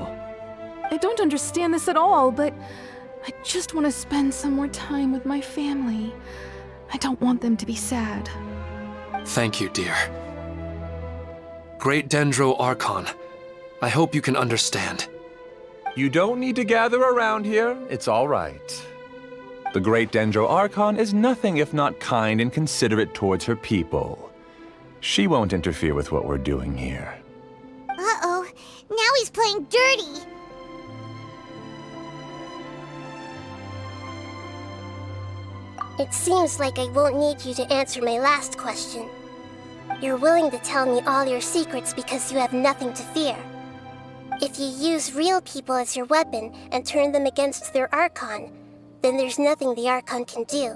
I don't understand this at all, but I just want to spend some more time with my family. I don't want them to be sad. Thank you, dear. Great Dendro Archon, I hope you can understand. You don't need to gather around here. It's all right. The Great Dendro Archon is nothing if not kind and considerate towards her people. She won't interfere with what we're doing here. Uh-oh, now he's playing dirty! It seems like I won't need you to answer my last question. You're willing to tell me all your secrets because you have nothing to fear. If you use real people as your weapon and turn them against their Archon, then there's nothing the Archon can do.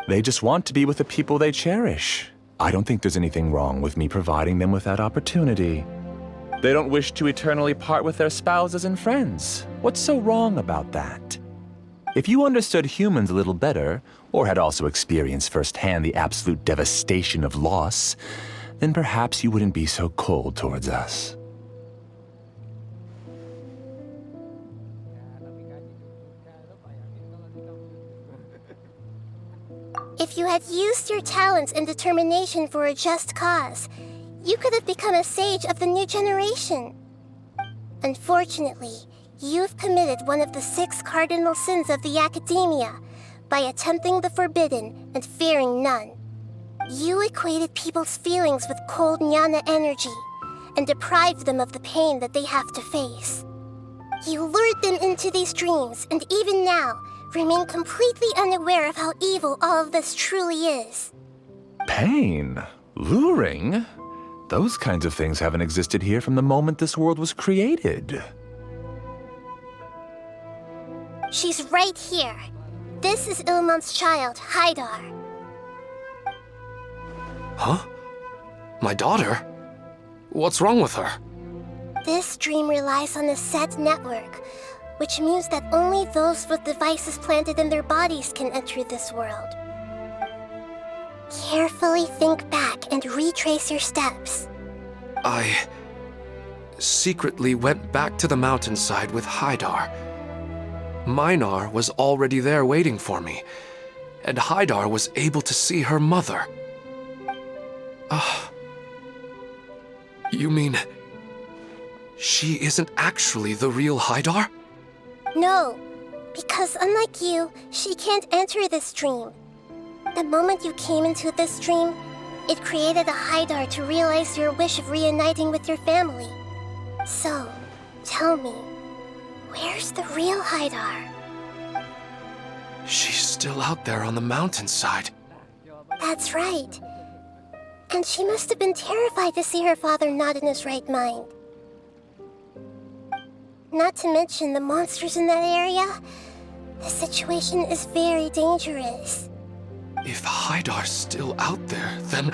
They just want to be with the people they cherish. I don't think there's anything wrong with me providing them with that opportunity. They don't wish to eternally part with their spouses and friends. What's so wrong about that? If you understood humans a little better, or had also experienced firsthand the absolute devastation of loss, then perhaps you wouldn't be so cold towards us. If you had used your talents and determination for a just cause, you could have become a sage of the new generation. Unfortunately, you've committed one of the 6 cardinal sins of the academia by attempting the forbidden and fearing none. You equated people's feelings with cold jnana energy and deprived them of the pain that they have to face. You lured them into these dreams and even now remain completely unaware of how evil all of this truly is. Pain? Luring? Those kinds of things haven't existed here from the moment this world was created. She's right here. This is Ilmon's child, Haidar. Huh? My daughter? What's wrong with her? This dream relies on a set network, which means that only those with devices planted in their bodies can enter this world. Carefully think back and retrace your steps. I secretly went back to the mountainside with Haidar. Minar was already there waiting for me, and Haidar was able to see her mother. You mean she isn't actually the real Haidar? No, because unlike you, she can't enter this dream. The moment you came into this dream, it created a Haidar to realize your wish of reuniting with your family. So, tell me, where's the real Haidar? She's still out there on the mountainside. That's right. And she must have been terrified to see her father not in his right mind. Not to mention the monsters in that area. The situation is very dangerous. If Hydar's still out there, then...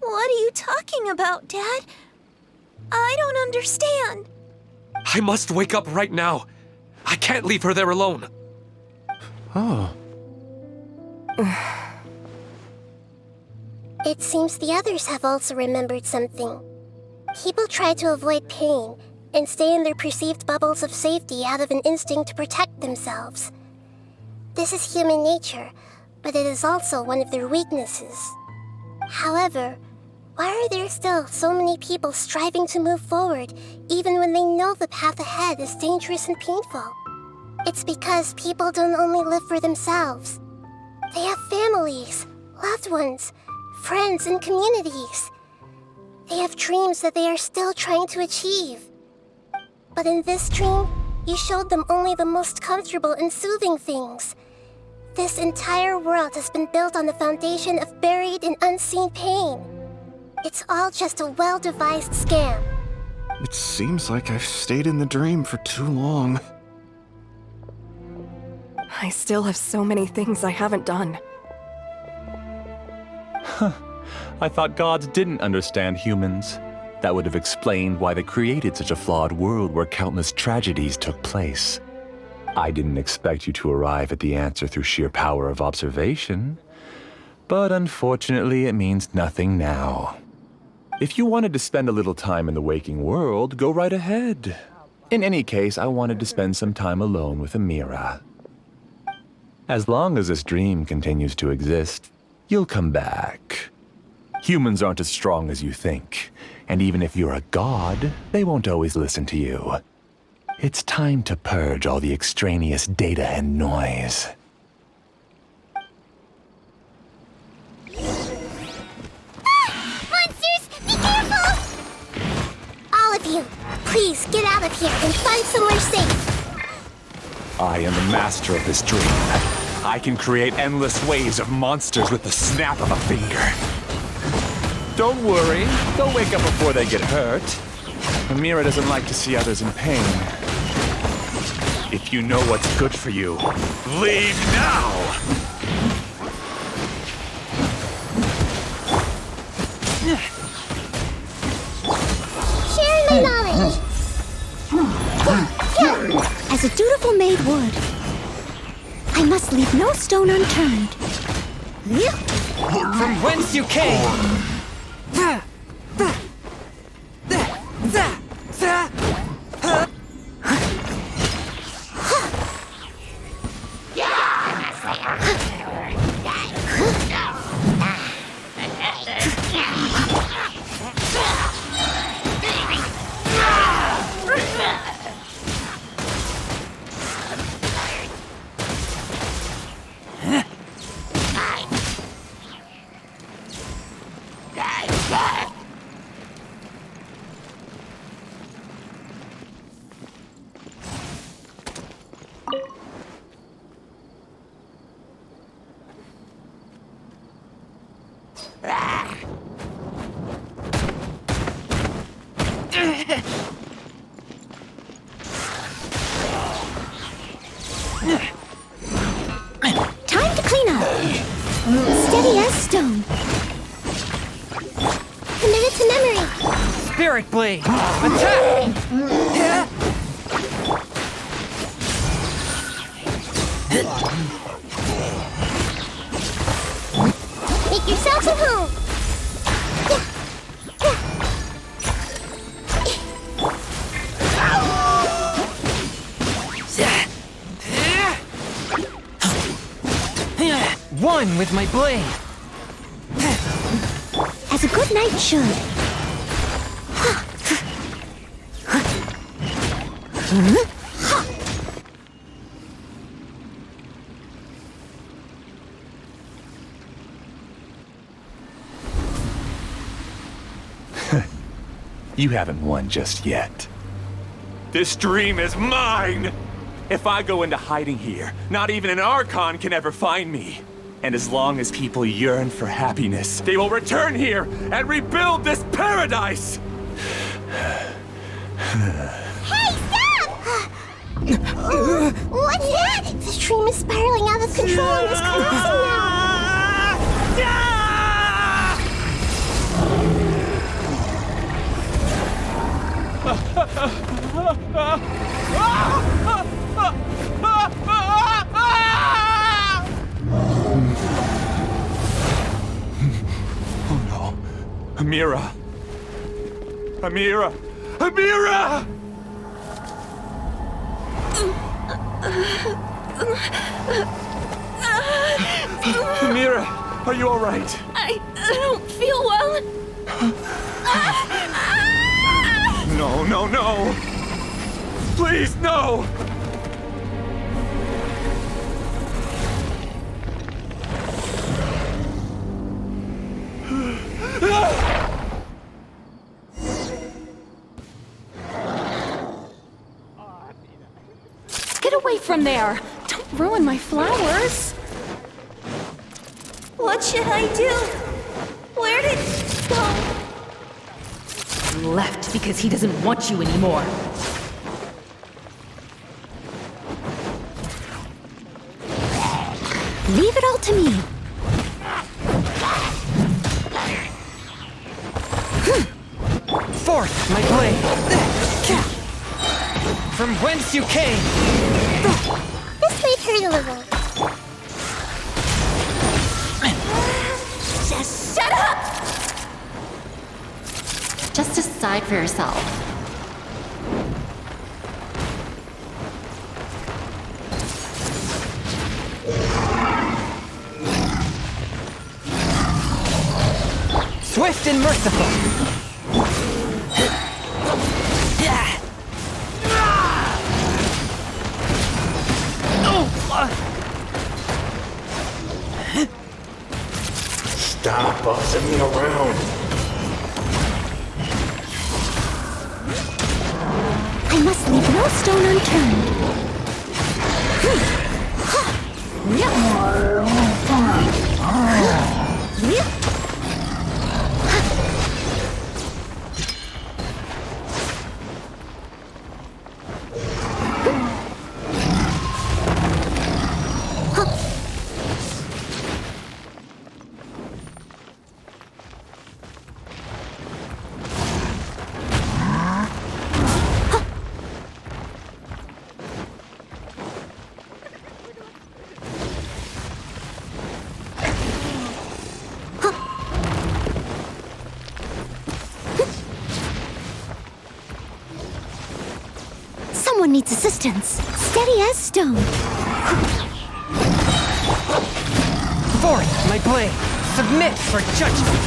What are you talking about, Dad? I don't understand. I must wake up right now. I can't leave her there alone. Oh. It seems the others have also remembered something. People try to avoid pain and stay in their perceived bubbles of safety out of an instinct to protect themselves. This is human nature, but it is also one of their weaknesses. However, why are there still so many people striving to move forward, even when they know the path ahead is dangerous and painful? It's because people don't only live for themselves. They have families, loved ones, friends, and communities. They have dreams that they are still trying to achieve. But in this dream, you showed them only the most comfortable and soothing things. This entire world has been built on the foundation of buried and unseen pain. It's all just a well-devised scam. It seems like I've stayed in the dream for too long. I still have so many things I haven't done. Huh. I thought gods didn't understand humans. That would have explained why they created such a flawed world where countless tragedies took place. I didn't expect you to arrive at the answer through sheer power of observation. But unfortunately, it means nothing now. If you wanted to spend a little time in the waking world, go right ahead. In any case, I wanted to spend some time alone with Emira. As long as this dream continues to exist, you'll come back. Humans aren't as strong as you think, and even if you're a god, they won't always listen to you. It's time to purge all the extraneous data and noise. Monsters, be careful! All of you, please get out of here and find somewhere safe. I am the master of this dream. I can create endless waves of monsters with the snap of a finger. Don't worry, they'll wake up before they get hurt. Emira doesn't like to see others in pain. If you know what's good for you, leave now! Share my knowledge! As a dutiful maid would, I must leave no stone unturned. From whence you came! Time to clean up. Steady as stone. Commit it to memory. Spirit Blade! Attack! Make yourselves at home. One with my blade! As a good knight should. You haven't won just yet. This dream is mine! If I go into hiding here, not even an Archon can ever find me. And as long as people yearn for happiness, they will return here and rebuild this paradise! Hey, stop! What's that? The stream is spiraling out of control and is collapsing now. Oh no. Emira! Emira! Emira! Emira, are you alright? I don't feel well. No, no, no! Please, no! Get away from there! Don't ruin my flowers! What should I do? Where did he go? Left because he doesn't want you anymore. Leave it all to me. Forth, my blade! From whence you came! This might hurt a little. Just shut up! Just decide for yourself. Swift and merciful! Stop bossing me around. I must leave no stone unturned. Someone needs assistance. Steady as stone. Forth, my blade! Submit for judgment!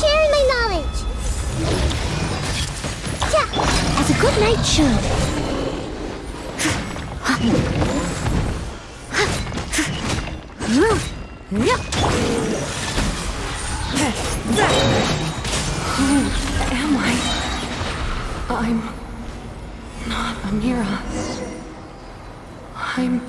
Sharing my knowledge. Yeah, as a good knight should. Who am I? I'm not Emira. I'm...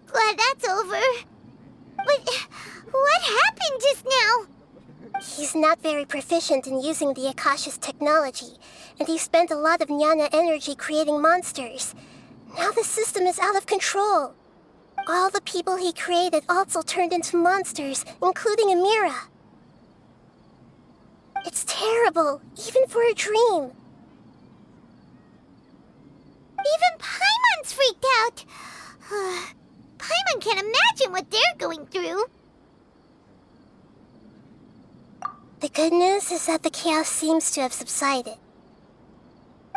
Glad that's over. But what happened just now? He's not very proficient in using the Akasha's technology, and he spent a lot of jnana energy creating monsters. Now the system is out of control. All the people he created also turned into monsters, including Emira. It's terrible, even for a dream. Even Paimon's freaked out. Paimon can't imagine what they're going through. The good news is that the chaos seems to have subsided.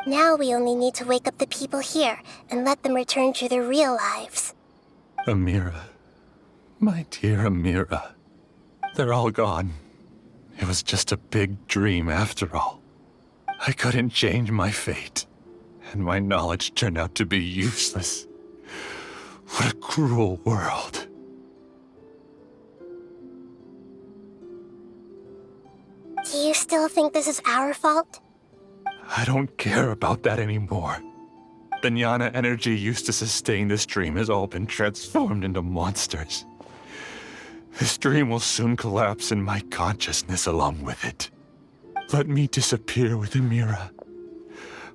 Now we only need to wake up the people here and let them return to their real lives. Emira. My dear Emira. They're all gone. It was just a big dream after all. I couldn't change my fate, and my knowledge turned out to be useless. What a cruel world. Do you still think this is our fault? I don't care about that anymore. The jnana energy used to sustain this dream has all been transformed into monsters. This dream will soon collapse and my consciousness along with it. Let me disappear with Emira.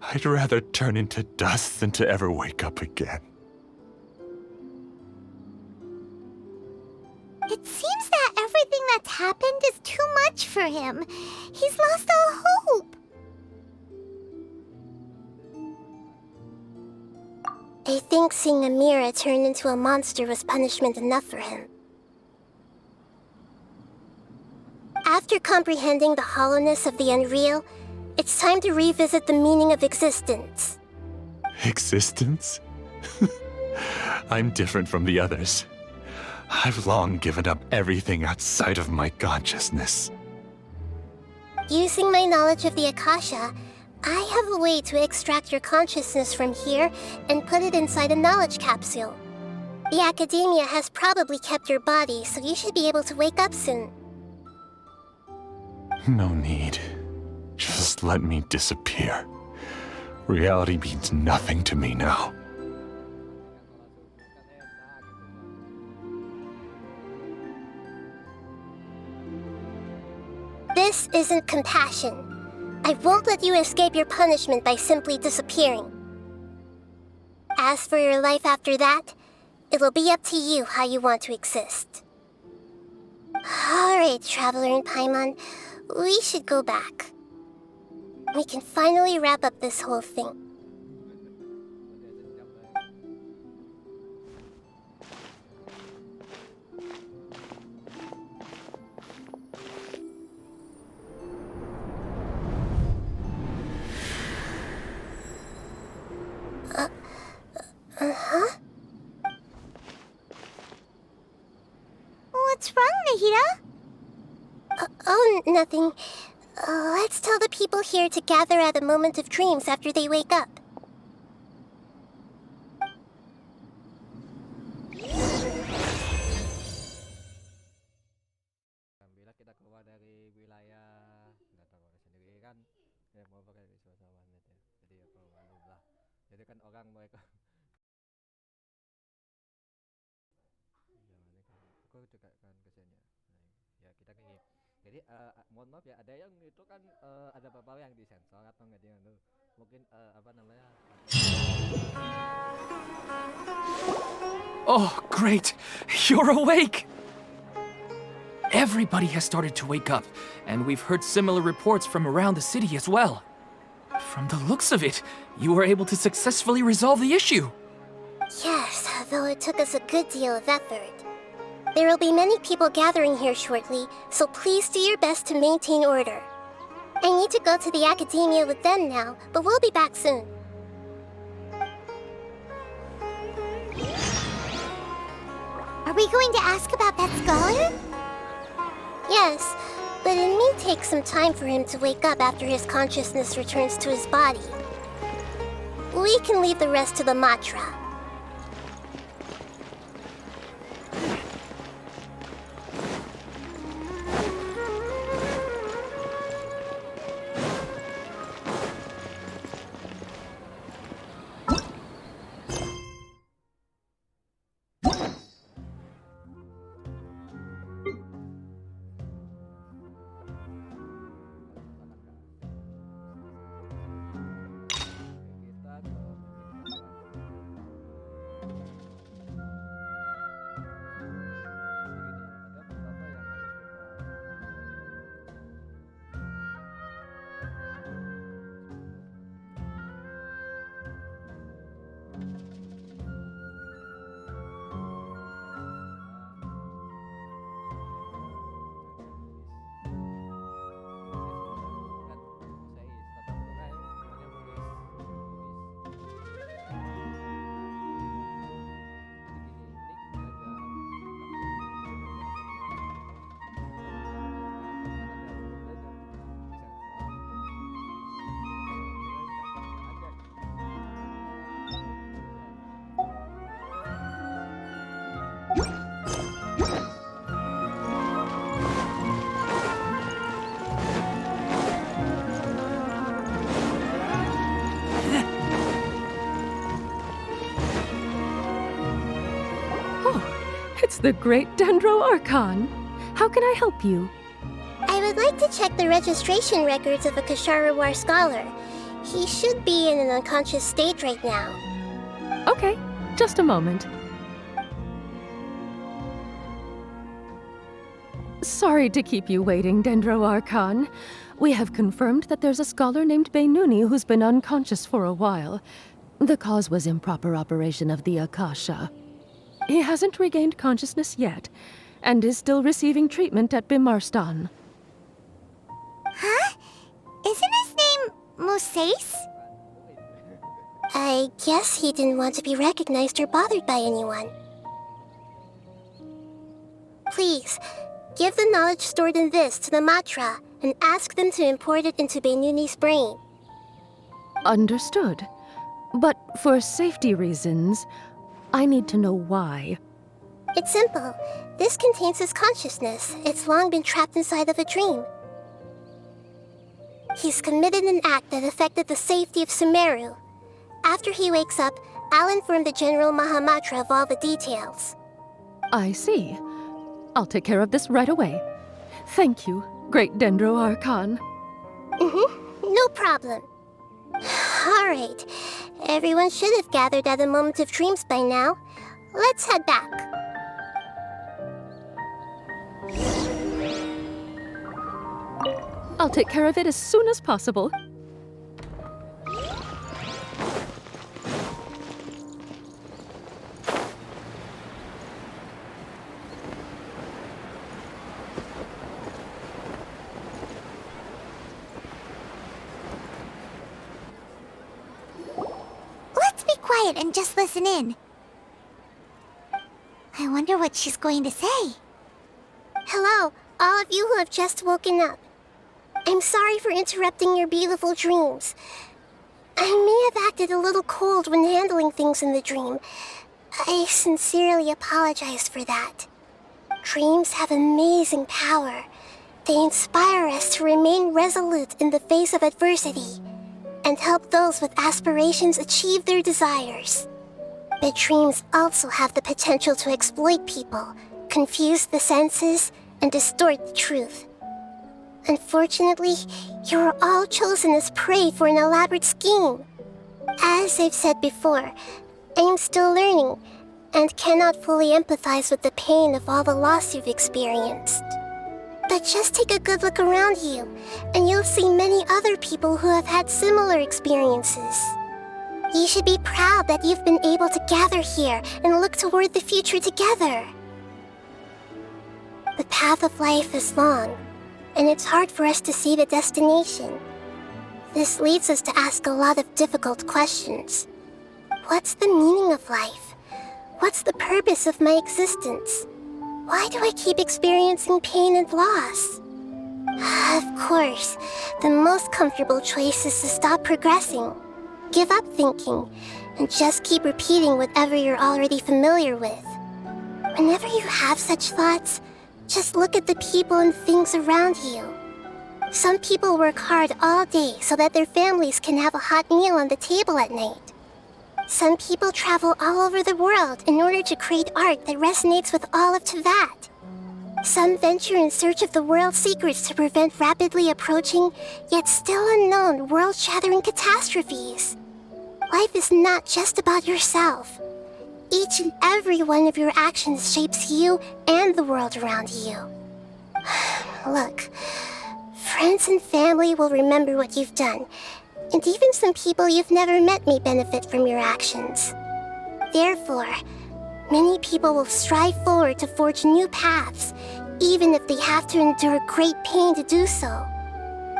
I'd rather turn into dust than to ever wake up again. It seems that everything that's happened is too much for him. He's lost all hope. I think seeing Emira turn into a monster was punishment enough for him. After comprehending the hollowness of the unreal, it's time to revisit the meaning of existence. Existence? I'm different from the others. I've long given up everything outside of my consciousness. Using my knowledge of the Akasha, I have a way to extract your consciousness from here and put it inside a knowledge capsule. The academia has probably kept your body, so you should be able to wake up soon. No need. Just let me disappear. Reality means nothing to me now. This isn't compassion. I won't let you escape your punishment by simply disappearing. As for your life after that, it'll be up to you how you want to exist. Alright, Traveler and Paimon, we should go back. We can finally wrap up this whole thing. Huh? What's wrong, Nahida? Oh, nothing. Let's tell the people here to gather at a moment of dreams after they wake up. Bila kita keluar dari wilayah, nggak tahu orang sendiri kan, ya mau pakai suasana net ya. Jadi ya kalau berubah, jadi kan orang mereka. Aku juga kan kesian ya. Ya kita kayak gini. Jadi mohon maaf ya, ada yang itu kan ada beberapa yang disensor atau nggak dia itu mungkin apa namanya. Oh, great! You're awake! Everybody has started to wake up, and we've heard similar reports from around the city as well. From the looks of it, you were able to successfully resolve the issue. Yes, though it took us a good deal of effort. There will be many people gathering here shortly, so please do your best to maintain order. I need to go to the academia with them now, but we'll be back soon. Are we going to ask about that scholar? Yes, but it may take some time for him to wake up after his consciousness returns to his body. We can leave the rest to the Matra. Oh, it's the great Dendro Archon. How can I help you? I would like to check the registration records of a Kasharawar scholar. He should be in an unconscious state right now. Okay, just a moment. Sorry to keep you waiting, Dendro Archon. We have confirmed that there's a scholar named Beinuni who's been unconscious for a while. The cause was improper operation of the Akasha. He hasn't regained consciousness yet, and is still receiving treatment at Bimarstan. Huh? Isn't his name Moseis? I guess he didn't want to be recognized or bothered by anyone. Please, give the knowledge stored in this to the Matra and ask them to import it into Beinuni's brain. Understood. But for safety reasons, I need to know why. It's simple. This contains his consciousness. It's long been trapped inside of a dream. He's committed an act that affected the safety of Sumeru. After he wakes up, I'll inform the General Mahamatra of all the details. I see. I'll take care of this right away. Thank you, great Dendro Archon. No problem. Alright. Everyone should have gathered at a moment of dreams by now. Let's head back. I'll take care of it as soon as possible. Let's be quiet and just listen in. I wonder what she's going to say. Hello, all of you who have just woken up. I'm sorry for interrupting your beautiful dreams. I may have acted a little cold when handling things in the dream. I sincerely apologize for that. Dreams have amazing power. They inspire us to remain resolute in the face of adversity and help those with aspirations achieve their desires. But dreams also have the potential to exploit people, confuse the senses, and distort the truth. Unfortunately, you are all chosen as prey for an elaborate scheme. As I've said before, I am still learning and cannot fully empathize with the pain of all the loss you've experienced. But just take a good look around you, and you'll see many other people who have had similar experiences. You should be proud that you've been able to gather here and look toward the future together. The path of life is long, and it's hard for us to see the destination. This leads us to ask a lot of difficult questions. What's the meaning of life? What's the purpose of my existence? Why do I keep experiencing pain and loss? Of course, the most comfortable choice is to stop progressing, give up thinking, and just keep repeating whatever you're already familiar with. Whenever you have such thoughts, just look at the people and things around you. Some people work hard all day so that their families can have a hot meal on the table at night. Some people travel all over the world in order to create art that resonates with all of Tivat. Some venture in search of the world's secrets to prevent rapidly approaching, yet still unknown, world-shattering catastrophes. Life is not just about yourself. Each and every one of your actions shapes you and the world around you. Look, friends and family will remember what you've done, and even some people you've never met may benefit from your actions. Therefore, many people will strive forward to forge new paths, even if they have to endure great pain to do so.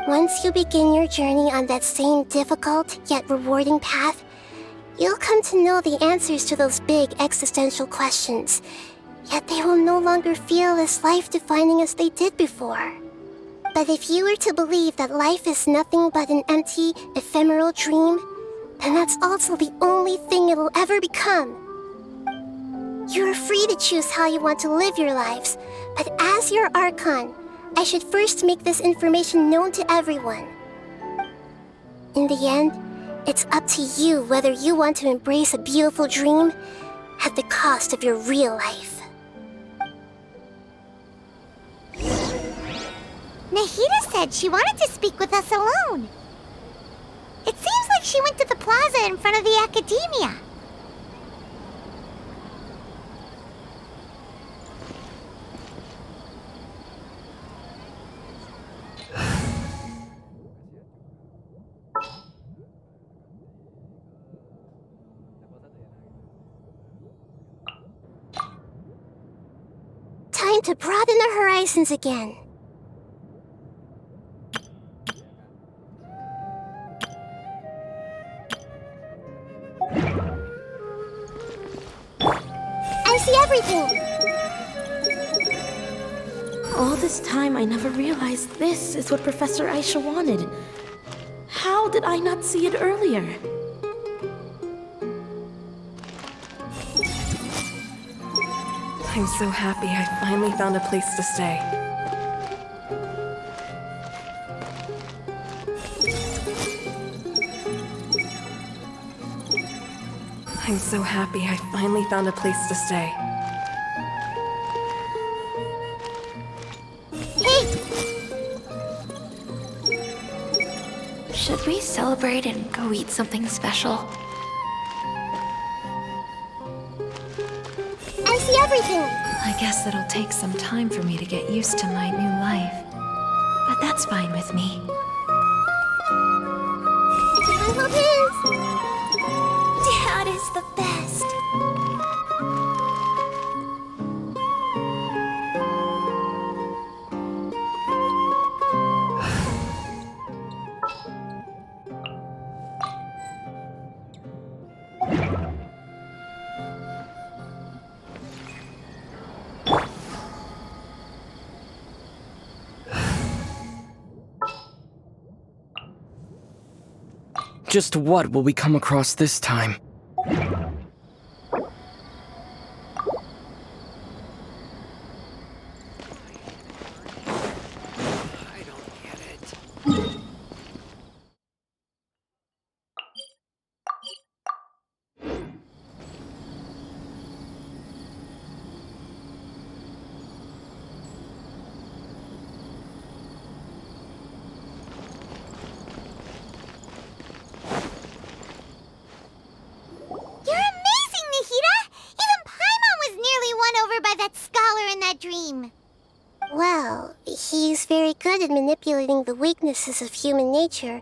Once you begin your journey on that same difficult yet rewarding path, you'll come to know the answers to those big existential questions, yet they will no longer feel as life-defining as they did before. But if you were to believe that life is nothing but an empty, ephemeral dream, then that's also the only thing it'll ever become. You are free to choose how you want to live your lives, but as your Archon, I should first make this information known to everyone. In the end, it's up to you whether you want to embrace a beautiful dream, at the cost of your real life. Nahida said she wanted to speak with us alone. It seems like she went to the plaza in front of the academia. Time to broaden our horizons again. I see everything! All this time, I never realized this is what Professor Aisha wanted. How did I not see it earlier? I'm so happy I finally found a place to stay. I'm so happy I finally found a place to stay. Should we celebrate and go eat something special? I see everything! I guess it'll take some time for me to get used to my new life. But that's fine with me. I love his! Dad is the best! Just what will we come across this time? Well, he's very good at manipulating the weaknesses of human nature,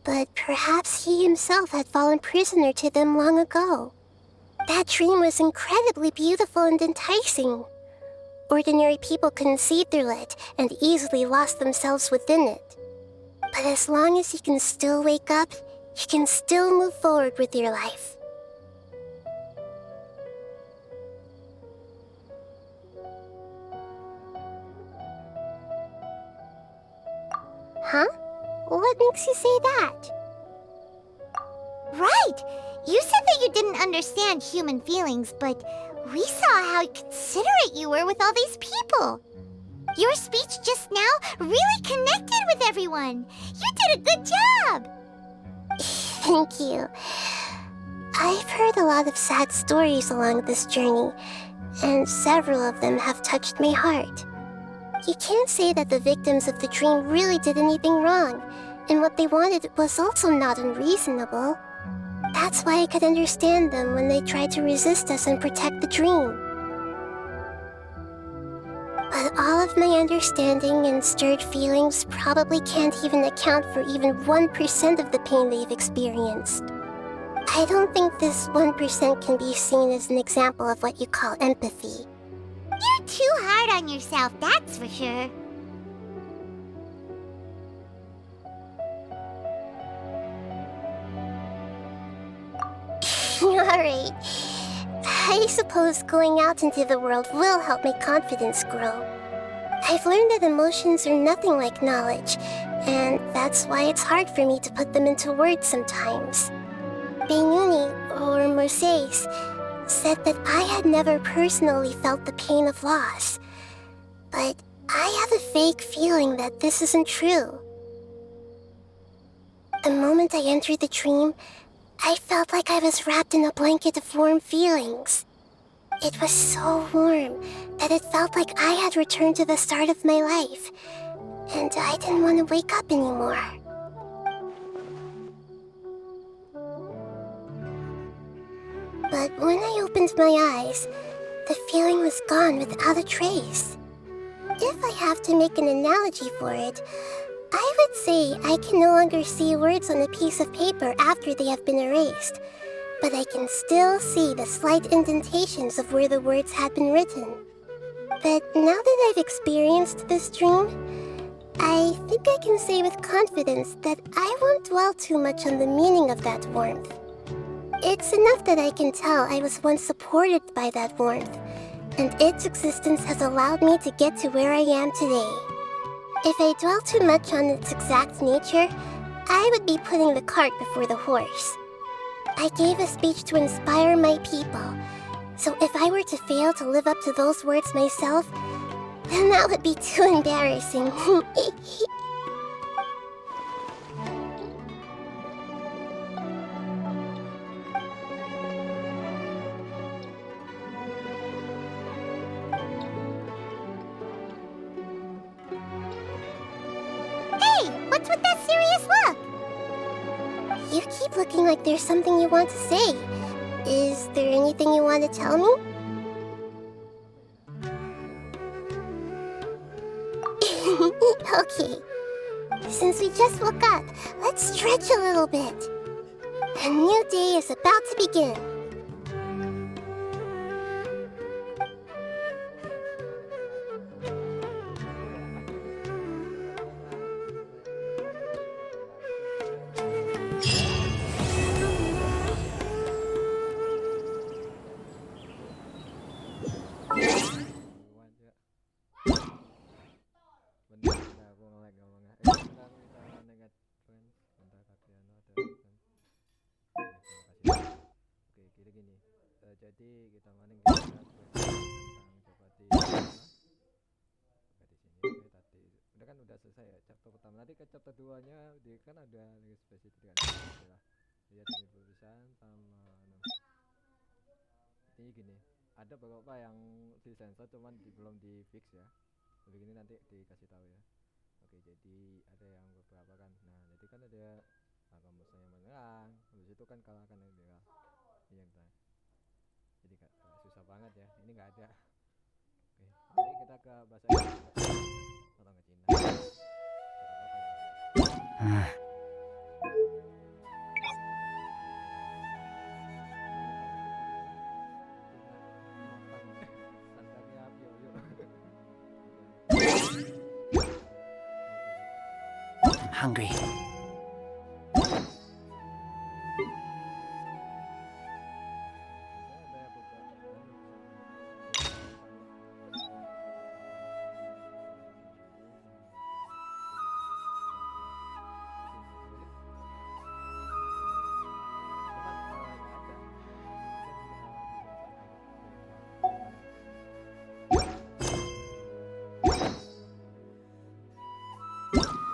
but perhaps he himself had fallen prisoner to them long ago. That dream was incredibly beautiful and enticing. Ordinary people couldn't see through it and easily lost themselves within it. But as long as you can still wake up, you can still move forward with your life. Huh? What makes you say that? Right! You said that you didn't understand human feelings, but we saw how considerate you were with all these people. Your speech just now really connected with everyone. You did a good job! Thank you. I've heard a lot of sad stories along this journey, and several of them have touched my heart. You can't say that the victims of the dream really did anything wrong, and what they wanted was also not unreasonable. That's why I could understand them when they tried to resist us and protect the dream. But all of my understanding and stirred feelings probably can't even account for even 1% of the pain they've experienced. I don't think this 1% can be seen as an example of what you call empathy. You're too hard on yourself, that's for sure. Alright. I suppose going out into the world will help my confidence grow. I've learned that emotions are nothing like knowledge, and that's why it's hard for me to put them into words sometimes. Beinuni, or Moseis, said that I had never personally felt the pain of loss. But I have a vague feeling that this isn't true. The moment I entered the dream, I felt like I was wrapped in a blanket of warm feelings. It was so warm that it felt like I had returned to the start of my life, and I didn't want to wake up anymore. But when I opened my eyes, the feeling was gone without a trace. If I have to make an analogy for it, I would say I can no longer see words on a piece of paper after they have been erased, but I can still see the slight indentations of where the words had been written. But now that I've experienced this dream, I think I can say with confidence that I won't dwell too much on the meaning of that warmth. It's enough that I can tell I was once supported by that warmth, and its existence has allowed me to get to where I am today. If I dwell too much on its exact nature, I would be putting the cart before the horse. I gave a speech to inspire my people, so if I were to fail to live up to those words myself, then that would be too embarrassing. What's with that serious look? You keep looking like there's something you want to say. Is there anything you want to tell me? Okay. Since we just woke up, let's stretch a little bit. A new day is about to begin. Jadi kita maning kita tentang coba di sini tadi udah kan udah selesai ya chapter pertama. Nanti ke chapter 2 nya di kan ada lagi spesifik kan istilah dia tulisan sama ini gini, ada beberapa yang disensor cuman belum di fix ya. Begini nanti dikasih tahu ya. Oke, jadi ada yang beberapa kan. Nah, jadi kan ada kamu saya menyerang, habis itu kan kalahkan yang dia. Iya, entah. Jadi susah banget ya, ini nggak ada. Oke, jadi kita ke bahasa Inggris atau ke Cina. Hungry.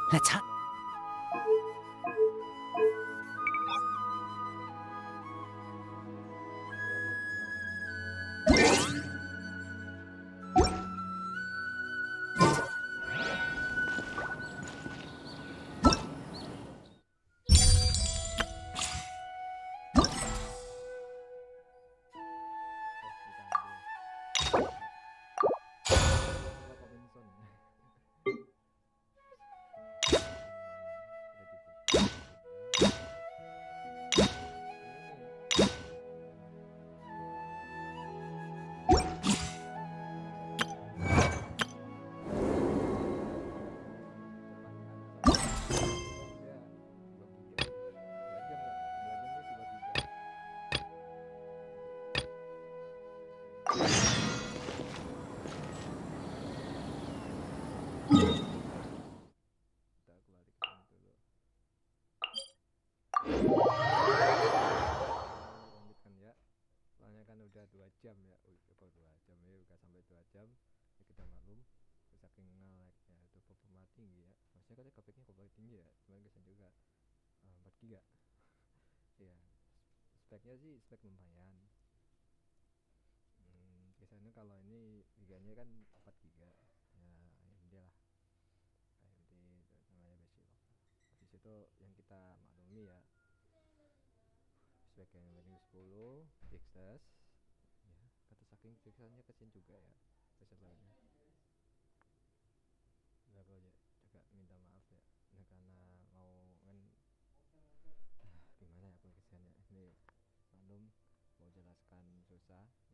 Let's hunt. Udah 2 jam ya, udah 2 jam ya, udah sampai 2 jam ya, kita maklum saking nge-lag-nya itu performa tinggi ya. Maksudnya kan grafiknya performa tinggi ya, cuman kesan juga 4 giga ya. Speknya sih spek lumayan. Kesannya kalau ini giganya kan 4 giga ya, AMD lah, AMD namanya basic lock. Habis itu yang kita maklumi ya, spek yang paling 10 Lintas ya, kata saking fixannya kesian juga ya kesebarannya. Udah aja juga minta maaf ya, nah, karena mau kan gimana ya pengesannya ini maklum mau jelaskan susah.